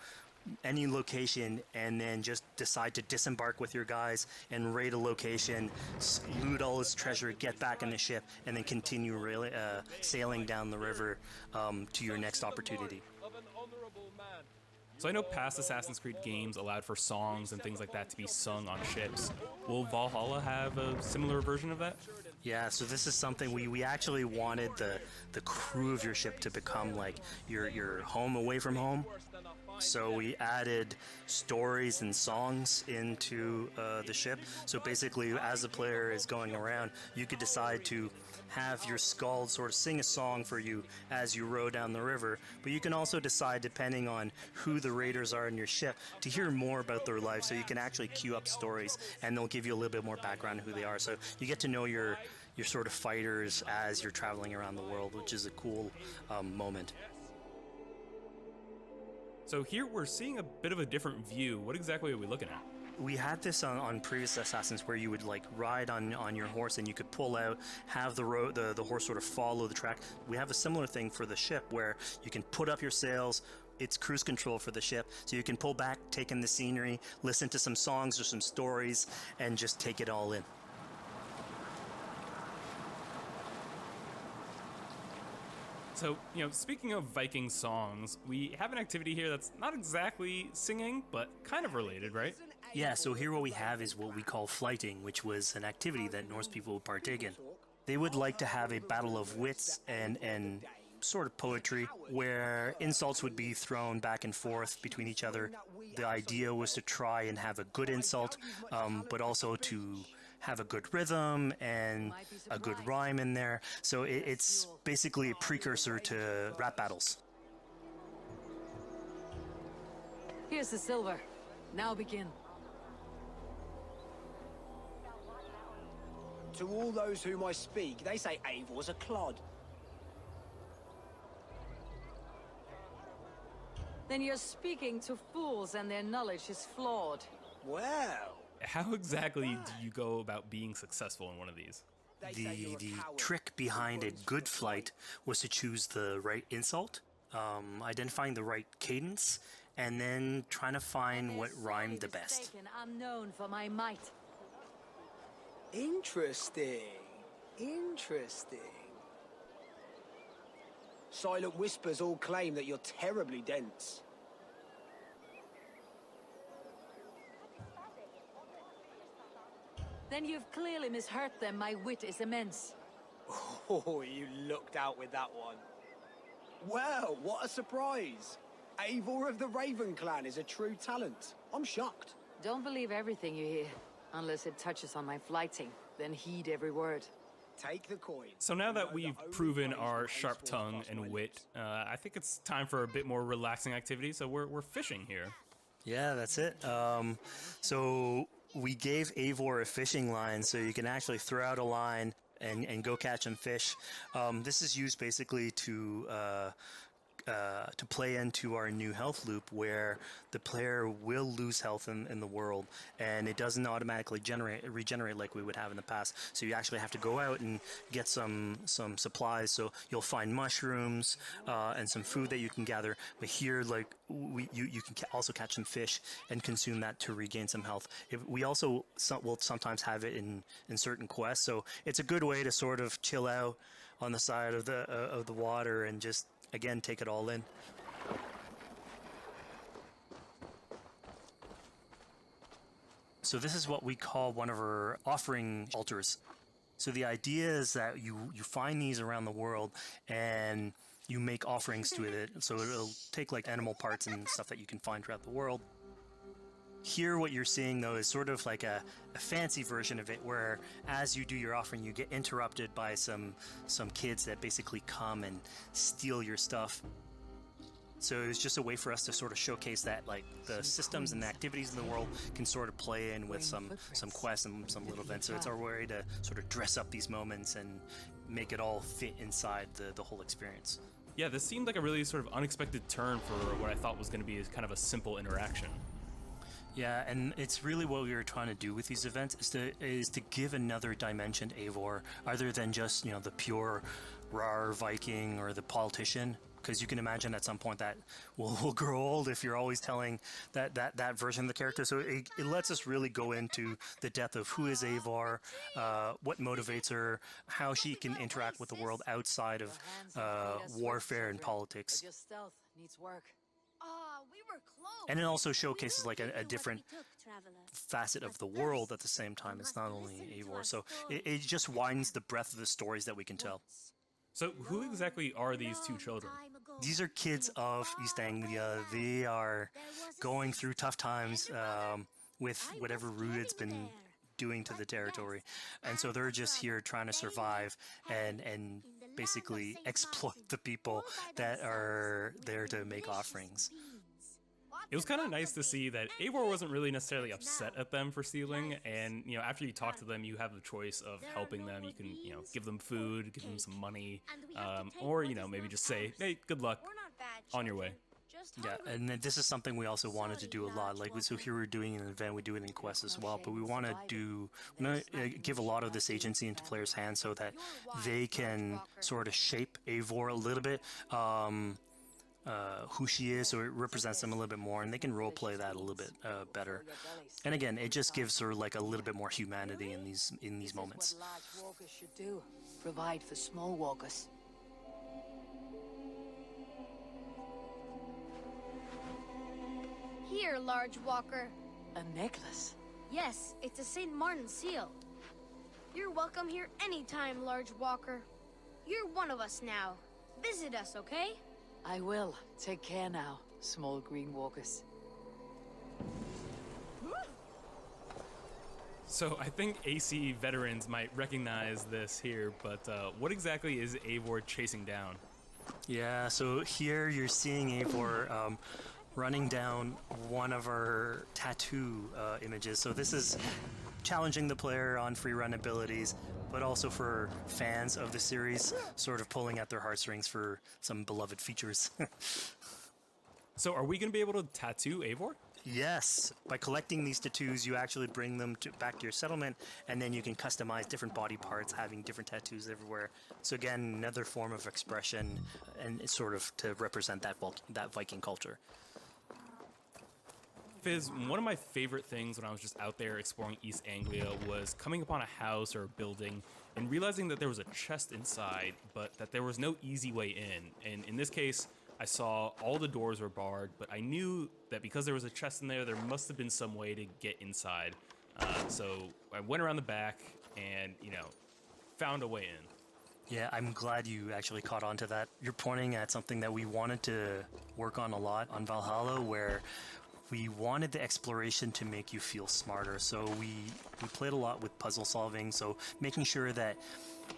Speaker 21: any location and then just decide to disembark with your guys and raid a location, loot all its treasure, get back in the ship, and then continue sailing down the river to your next opportunity.
Speaker 6: So I know past Assassin's Creed games allowed for songs and things like that to be sung on ships. Will Valhalla have a similar version of that?
Speaker 21: Yeah, so this is something we actually wanted the crew of your ship to become like your home away from home. So we added stories and songs into the ship. So basically, as the player is going around, you could decide to have your skald sort of sing a song for you as you row down the river. But you can also decide, depending on who the raiders are in your ship, to hear more about their life. So you can actually queue up stories, and they'll give you a little bit more background on who they are. So you get to know your sort of fighters as you're traveling around the world, which is a cool moment.
Speaker 6: So here we're seeing a bit of a different view. What exactly are we looking at?
Speaker 21: We had this on previous Assassins, where you would like ride on your horse, and you could pull out, have the horse sort of follow the track. We have a similar thing for the ship, where you can put up your sails. It's cruise control for the ship, so you can pull back, take in the scenery, listen to some songs or some stories, and just take it all in.
Speaker 6: So, you know, speaking of Viking songs, we have an activity here that's not exactly singing, but kind of related, right?
Speaker 21: Yeah, so here what we have is what we call flighting, which was an activity that Norse people would partake in. They would like to have a battle of wits and sort of poetry, where insults would be thrown back and forth between each other. The idea was to try and have a good insult, but also to have a good rhythm and a good rhyme in there. So it's basically a precursor to rap battles.
Speaker 5: Here's the silver. Now begin.
Speaker 7: To all those whom I speak, they say Eivor's a clod.
Speaker 5: Then you're speaking to fools and their knowledge is flawed.
Speaker 7: Well...
Speaker 6: How exactly do you go about being successful in one of these?
Speaker 21: The trick behind a good flight was to choose the right insult, identifying the right cadence, and then trying to find what rhymed the best.
Speaker 5: I'm known for my might.
Speaker 7: Interesting. Interesting. Silent Whispers all claim that you're terribly dense.
Speaker 5: Then you've clearly misheard them. My wit is immense.
Speaker 7: Oh, you looked out with that one. Well, what a surprise. Eivor of the Raven Clan is a true talent. I'm shocked.
Speaker 5: Don't believe everything you hear, unless it touches on my flighting. Then heed every word.
Speaker 7: Take the coin.
Speaker 6: So now that we've proven our sharp tongue and wit, I think it's time for a bit more relaxing activity. So we're fishing here.
Speaker 21: Yeah, that's it. So we gave Eivor a fishing line, so you can actually throw out a line and go catch some fish. This is used basically to play into our new health loop, where the player will lose health in the world, and it doesn't automatically regenerate like we would have in the past. So you actually have to go out and get some supplies. So you'll find mushrooms and some food that you can gather. But here, like you can also catch some fish and consume that to regain some health. We also will sometimes have it in certain quests. So it's a good way to sort of chill out on the side of the water and just, again, take it all in. So this is what we call one of our offering altars. So the idea is that you find these around the world and you make offerings to it. So it'll take like animal parts and stuff that you can find throughout the world. Here what you're seeing though is sort of like a fancy version of it, where as you do your offering you get interrupted by some kids that basically come and steal your stuff. So it's just a way for us to sort of showcase that like the systems and the activities in the world can sort of play in with some quests and some little events. So it's our way to sort of dress up these moments and make it all fit inside the whole experience.
Speaker 6: Yeah, this seemed like a really sort of unexpected turn for what I thought was going to be kind of a simple interaction.
Speaker 21: Yeah, and it's really what we were trying to do with these events is to give another dimension to Eivor, other than just, the pure rar Viking or the politician. Because you can imagine at some point that will grow old if you're always telling that version of the character. So it lets us really go into the depth of who is Eivor, what motivates her, how she can interact with the world outside of warfare and politics.
Speaker 5: But your stealth needs work.
Speaker 22: We were close.
Speaker 21: And it also showcases like a different facet of the world at the same time. It's not only Eivor. So it just widens the breadth of the stories that we can tell.
Speaker 6: So who exactly are these two children?
Speaker 21: These are kids of East Anglia. They are going through tough times with whatever Rued's been doing to the territory. And so they're just here trying to survive and basically exploit the people that are there to make offerings.
Speaker 6: It was kind of nice to see that Eivor wasn't really necessarily upset at them for stealing, and after you talk to them, you have the choice of helping them. You can give them food, give them some money, or maybe just say, hey, good luck, on your way.
Speaker 21: Yeah, and this is something we also wanted to do a lot. Like, so here we're doing an event, we do it in quests as well, but we want to give a lot of this agency into players' hands so that they can sort of shape Eivor a little bit, who she is, so it represents them a little bit more, and they can roleplay that a little bit better. And again, it just gives her like a little bit more humanity in these moments.
Speaker 5: This is what large walkers should do. Provide for small walkers.
Speaker 22: Here, large walker.
Speaker 5: A necklace?
Speaker 22: Yes, it's a St. Martin seal. You're welcome here anytime, large walker. You're one of us now. Visit us, okay?
Speaker 5: I will. Take care now, small green walkers.
Speaker 6: So I think AC veterans might recognize this here, but what exactly is Eivor chasing down?
Speaker 21: Yeah, so here you're seeing Eivor running down one of our tattoo images. So this is challenging the player on free run abilities, but also for fans of the series, sort of pulling at their heartstrings for some beloved features.
Speaker 6: So are we going to be able to tattoo Eivor?
Speaker 21: Yes, by collecting these tattoos, you actually bring them back to your settlement, and then you can customize different body parts, having different tattoos everywhere. So again, another form of expression, and it's sort of to represent that Viking culture.
Speaker 6: Fizz, one of my favorite things when I was just out there exploring East Anglia was coming upon a house or a building and realizing that there was a chest inside, but that there was no easy way in. And in this case, I saw all the doors were barred, but I knew that because there was a chest in there, there must have been some way to get inside. So I went around the back and, found a way in.
Speaker 21: Yeah, I'm glad you actually caught on to that. You're pointing at something that we wanted to work on a lot on Valhalla, where we wanted the exploration to make you feel smarter. So we played a lot with puzzle solving, so making sure that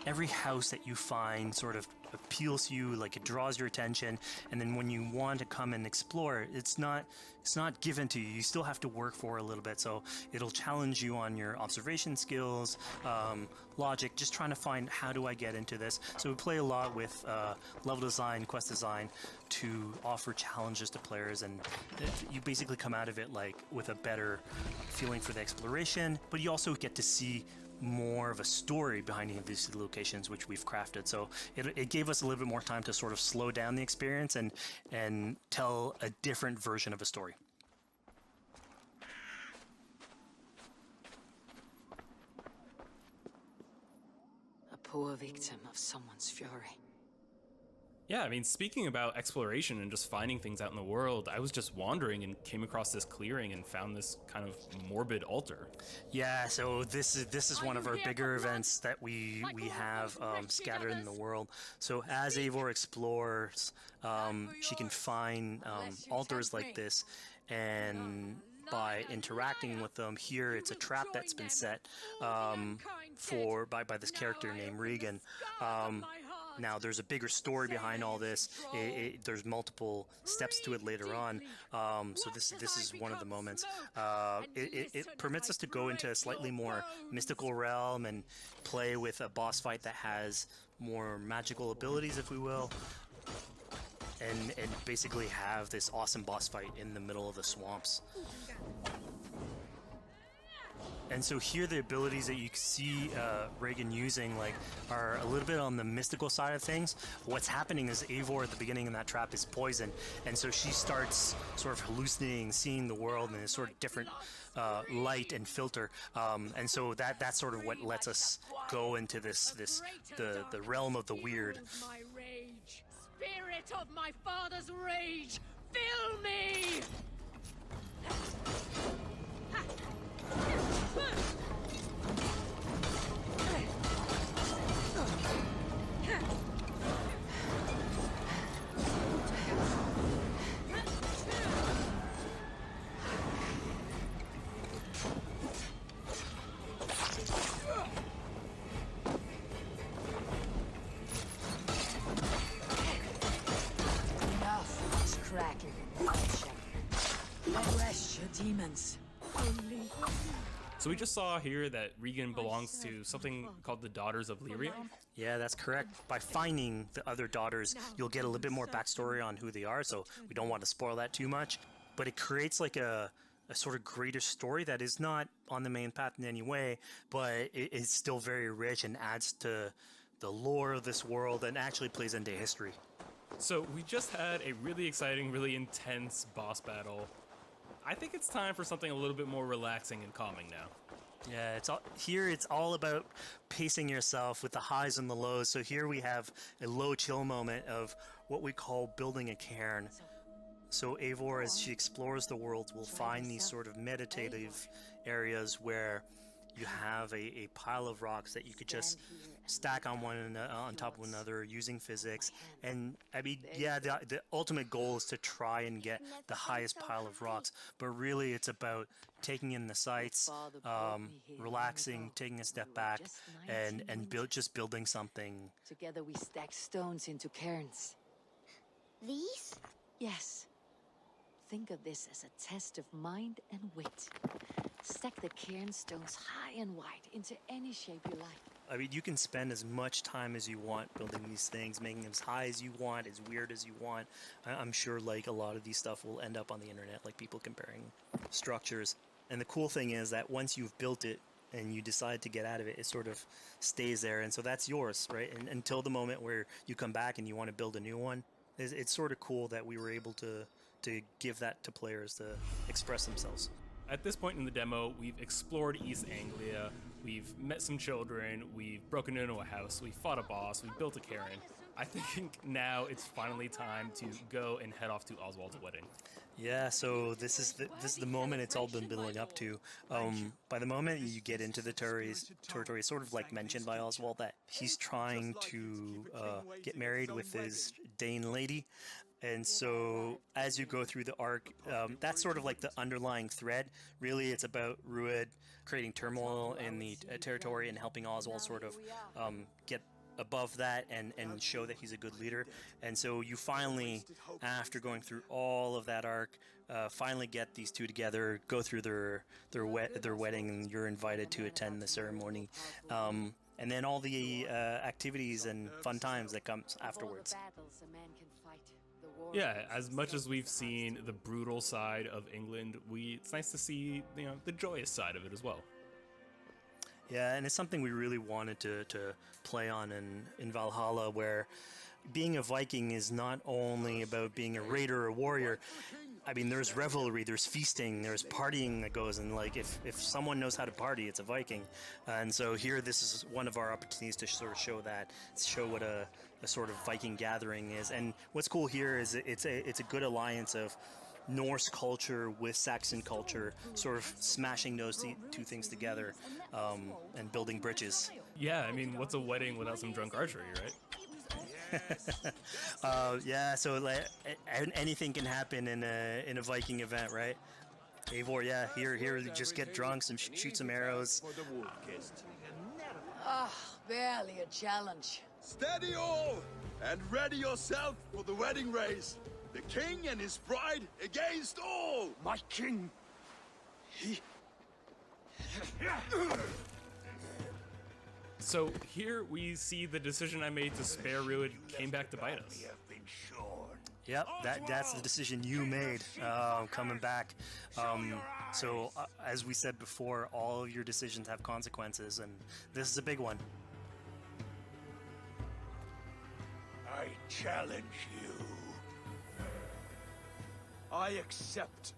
Speaker 21: every house that you find sort of appeals to you, like it draws your attention, and then when you want to come and explore, it's not given to you. You still have to work for it a little bit, so it'll challenge you on your observation skills, logic, just trying to find how do I get into this. So we play a lot with level design, quest design to offer challenges to players, and you basically come out of it like with a better feeling for the exploration, but you also get to see more of a story behind any of these locations, which we've crafted. So it gave us a little bit more time to sort of slow down the experience and tell a different version of a story.
Speaker 5: A poor victim of someone's fury.
Speaker 6: Yeah, I mean, speaking about exploration and just finding things out in the world, I was just wandering and came across this clearing and found this kind of morbid altar.
Speaker 21: Yeah, so this is one of our bigger events that we have scattered in the world. So as Eivor explores, she can find altars like this, and by interacting with them, here it's a trap that's been set by this character named Regan. Now, there's a bigger story behind all this. There's multiple steps to it later on. So this is one of the moments. It permits us to go into a slightly more mystical realm and play with a boss fight that has more magical abilities, if we will. And basically have this awesome boss fight in the middle of the swamps. And so here the abilities that you see Regan using are a little bit on the mystical side of things. What's happening is Eivor at the beginning of that trap is poisoned, and so she starts sort of hallucinating, seeing the world in a sort of different light and filter. And so that's sort of what lets us go into the realm of the weird.
Speaker 5: My rage, spirit of my father's rage, fill me! Enough of this cracking and punching. Arrest your demons.
Speaker 6: So we just saw here that Regan belongs to something called the Daughters of Lyria.
Speaker 21: Yeah, that's correct. By finding the other daughters, you'll get a little bit more backstory on who they are, so we don't want to spoil that too much. But it creates like a sort of greater story that is not on the main path in any way, but it is still very rich and adds to the lore of this world and actually plays into history.
Speaker 6: So we just had a really exciting, really intense boss battle. I think it's time for something a little bit more relaxing and calming now.
Speaker 21: Yeah, it's all about pacing yourself with the highs and the lows. So here we have a low chill moment of what we call building a cairn. So Eivor, as she explores the world, will find these sort of meditative areas where you have a pile of rocks that you could just stack on top of another using physics. And I mean, yeah, the ultimate goal is to try and get the highest pile of rocks, but really it's about taking in the sights, relaxing, taking a step back, and just building something.
Speaker 5: Together we stack stones into cairns.
Speaker 22: These?
Speaker 5: Yes. Think of this as a test of mind and wit.
Speaker 10: Stack the cairn stones high and wide into any shape you like.
Speaker 21: I mean, you can spend as much time as you want building these things, making them as high as you want, as weird as you want. I'm sure, like, a lot of these stuff will end up on the internet, like people comparing structures. And the cool thing is that once you've built it and you decide to get out of it, it sort of stays there. And so that's yours, right? And until the moment where you come back and you want to build a new one, it's sort of cool that we were able to give that to players to express themselves.
Speaker 6: At this point in the demo, we've explored East Anglia, we've met some children, we've broken into a house, we fought a boss, we built a cairn. I think now it's finally time to go and head off to Oswald's wedding.
Speaker 21: Yeah, so this is the moment it's all been building up to. By the moment you get into the territory, it's sort of like mentioned by Oswald that he's trying to get married with his Dane lady. And so as you go through the arc, that's sort of like the underlying thread. Really, it's about Rued creating turmoil in the territory and helping Oswald sort of get above that and show that he's a good leader. And so you finally, after going through all of that arc, finally get these two together, go through their wedding, and you're invited to attend the ceremony. And then all the activities and fun times that comes afterwards.
Speaker 6: Yeah, as much as we've seen the brutal side of England, it's nice to see, the joyous side of it as well.
Speaker 21: Yeah, and it's something we really wanted to play on in Valhalla, where being a Viking is not only about being a raider or a warrior. I mean, there's revelry, there's feasting, there's partying that goes, and like if someone knows how to party, it's a Viking. And so here, this is one of our opportunities to sort of show what a sort of Viking gathering is. And what's cool here is it's a good alliance of Norse culture with Saxon culture, sort of smashing those two things together and building bridges.
Speaker 6: Yeah, I mean, what's a wedding without some drunk archery, right?
Speaker 21: Yeah, so like anything can happen in a Viking event, right? Eivor, yeah, here, just get drunk, shoot some arrows.
Speaker 5: Barely a challenge.
Speaker 12: Steady all, and ready yourself for the wedding race. The king and his bride against all!
Speaker 16: My king! He...
Speaker 6: So here we see the decision I made to spare Rued came back to bite us.
Speaker 21: Yep, that's the decision you made coming back. So as we said before, all of your decisions have consequences, and this is a big one.
Speaker 11: I challenge you.
Speaker 12: I accept.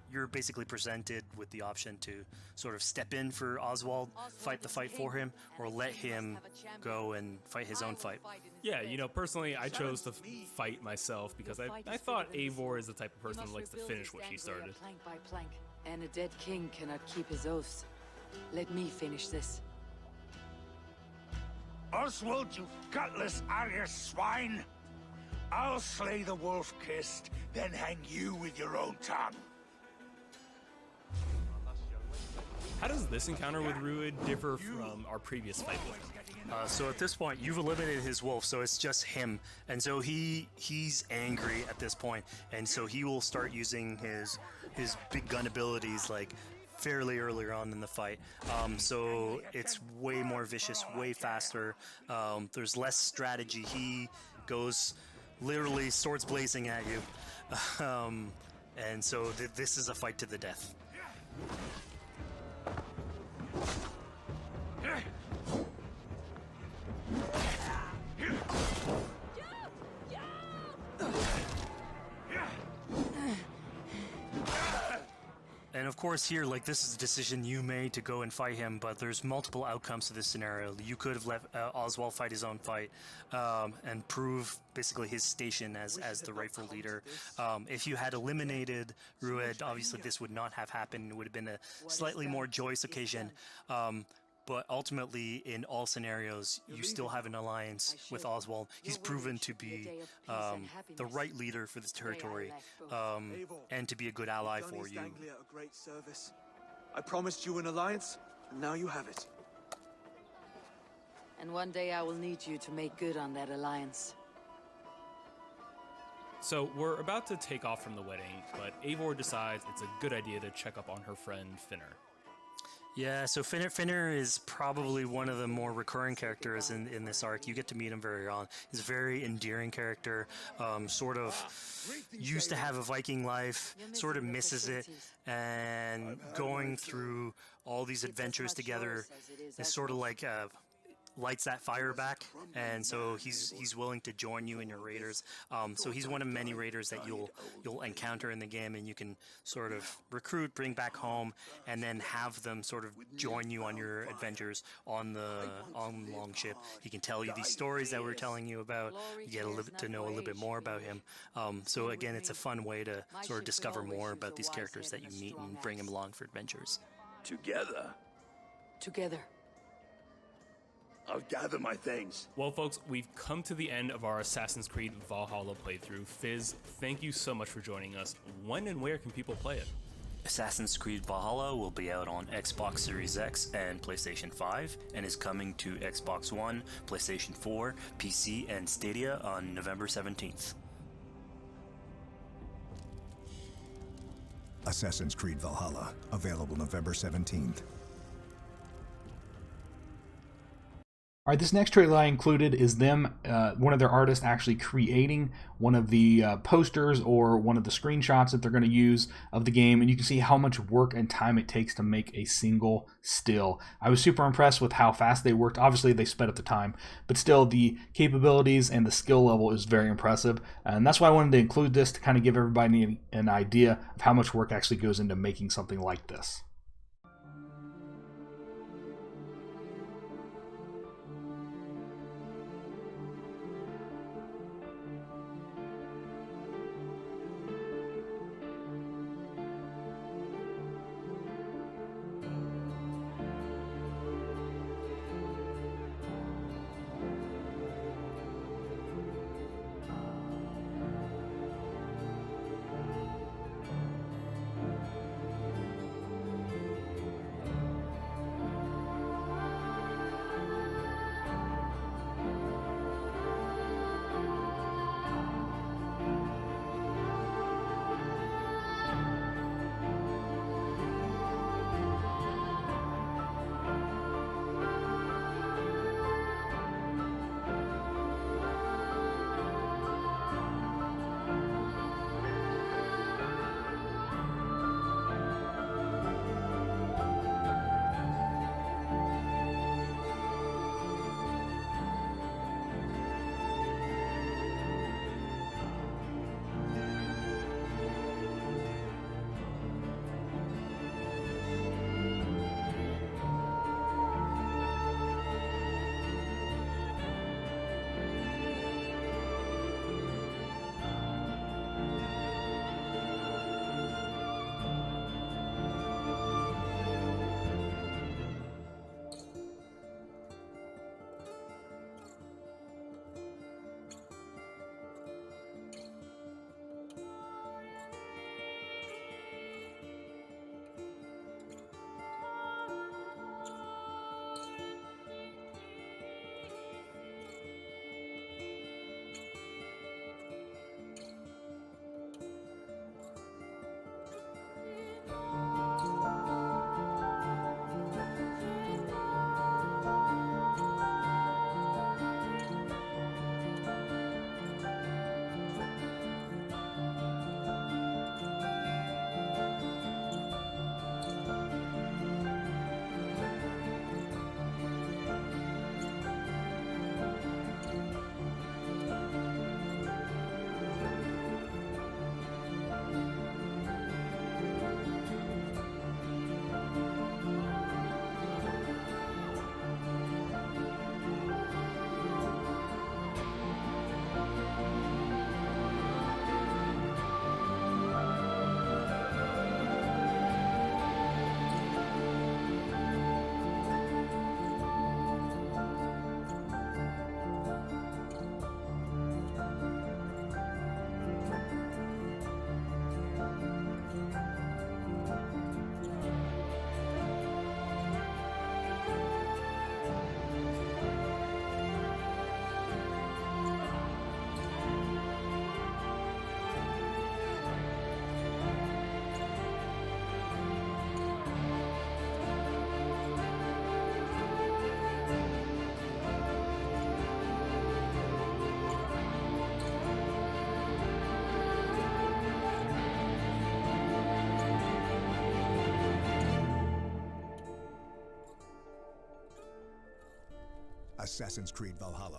Speaker 21: You're basically presented with the option to sort of step in for Oswald, fight the fight for him, or let him go and fight his own fight.
Speaker 6: Yeah, personally, I chose to fight myself because I thought Eivor is the type of person who likes to finish what she started.
Speaker 10: Plank by plank, and a dead king cannot keep his oaths. Let me finish this.
Speaker 11: Oswald, you gutless Arya swine! I'll slay the wolf-kissed, then hang you with your own tongue.
Speaker 6: How does this encounter with Rued differ from our previous fight with him?
Speaker 21: So at this point, you've eliminated his wolf, so it's just him. And so he's angry at this point, and so he will start using his big gun abilities like fairly earlier on in the fight. So it's way more vicious, way faster. There's less strategy. He goes literally swords blazing at you. And so this is a fight to the death. And of course here, like, this is a decision you made to go and fight him, but there's multiple outcomes to this scenario. You could have let Oswald fight his own fight and prove basically his station as the rightful leader. If you had eliminated Rued, obviously this would not have happened. It would have been a slightly more joyous occasion. But ultimately, in all scenarios, you still have an alliance with Oswald. He's proven to be the right leader for this territory and to be a good ally for you.
Speaker 2: Anglia a great service. I promised you an alliance, and now you have it.
Speaker 10: And one day I will need you to make good on that alliance.
Speaker 6: So we're about to take off from the wedding, but Eivor decides it's a good idea to check up on her friend Finner.
Speaker 21: Yeah, so Finner is probably one of the more recurring characters in this arc. You get to meet him very early. He's a very endearing character, sort of used to have a Viking life, sort of misses it, and going through all these adventures together is sort of like lights that fire back, and so he's willing to join you in your raiders. So he's one of many raiders that you'll encounter in the game, and you can sort of recruit, bring back home, and then have them sort of join you on your adventures on the longship. He can tell you these stories that we're telling you about. You get to know a little bit more about him. So again, it's a fun way to sort of discover more about these characters that you meet and bring them along for adventures.
Speaker 12: Together?
Speaker 10: Together.
Speaker 12: I'll gather my things.
Speaker 6: Well, folks, we've come to the end of our Assassin's Creed Valhalla playthrough. Fizz, thank you so much for joining us. When and where can people play it?
Speaker 21: Assassin's Creed Valhalla will be out on Xbox Series X and PlayStation 5, and is coming to Xbox One, PlayStation 4, PC, and Stadia on November 17th.
Speaker 4: Assassin's Creed Valhalla, available November 17th.
Speaker 1: All right, this next trailer I included is them, one of their artists actually creating one of the posters or one of the screenshots that they're going to use of the game, and you can see how much work and time it takes to make a single still. I was super impressed with how fast they worked. Obviously, they sped up the time, but still the capabilities and the skill level is very impressive, and that's why I wanted to include this to kind of give everybody an idea of how much work actually goes into making something like this.
Speaker 4: Assassin's Creed Valhalla,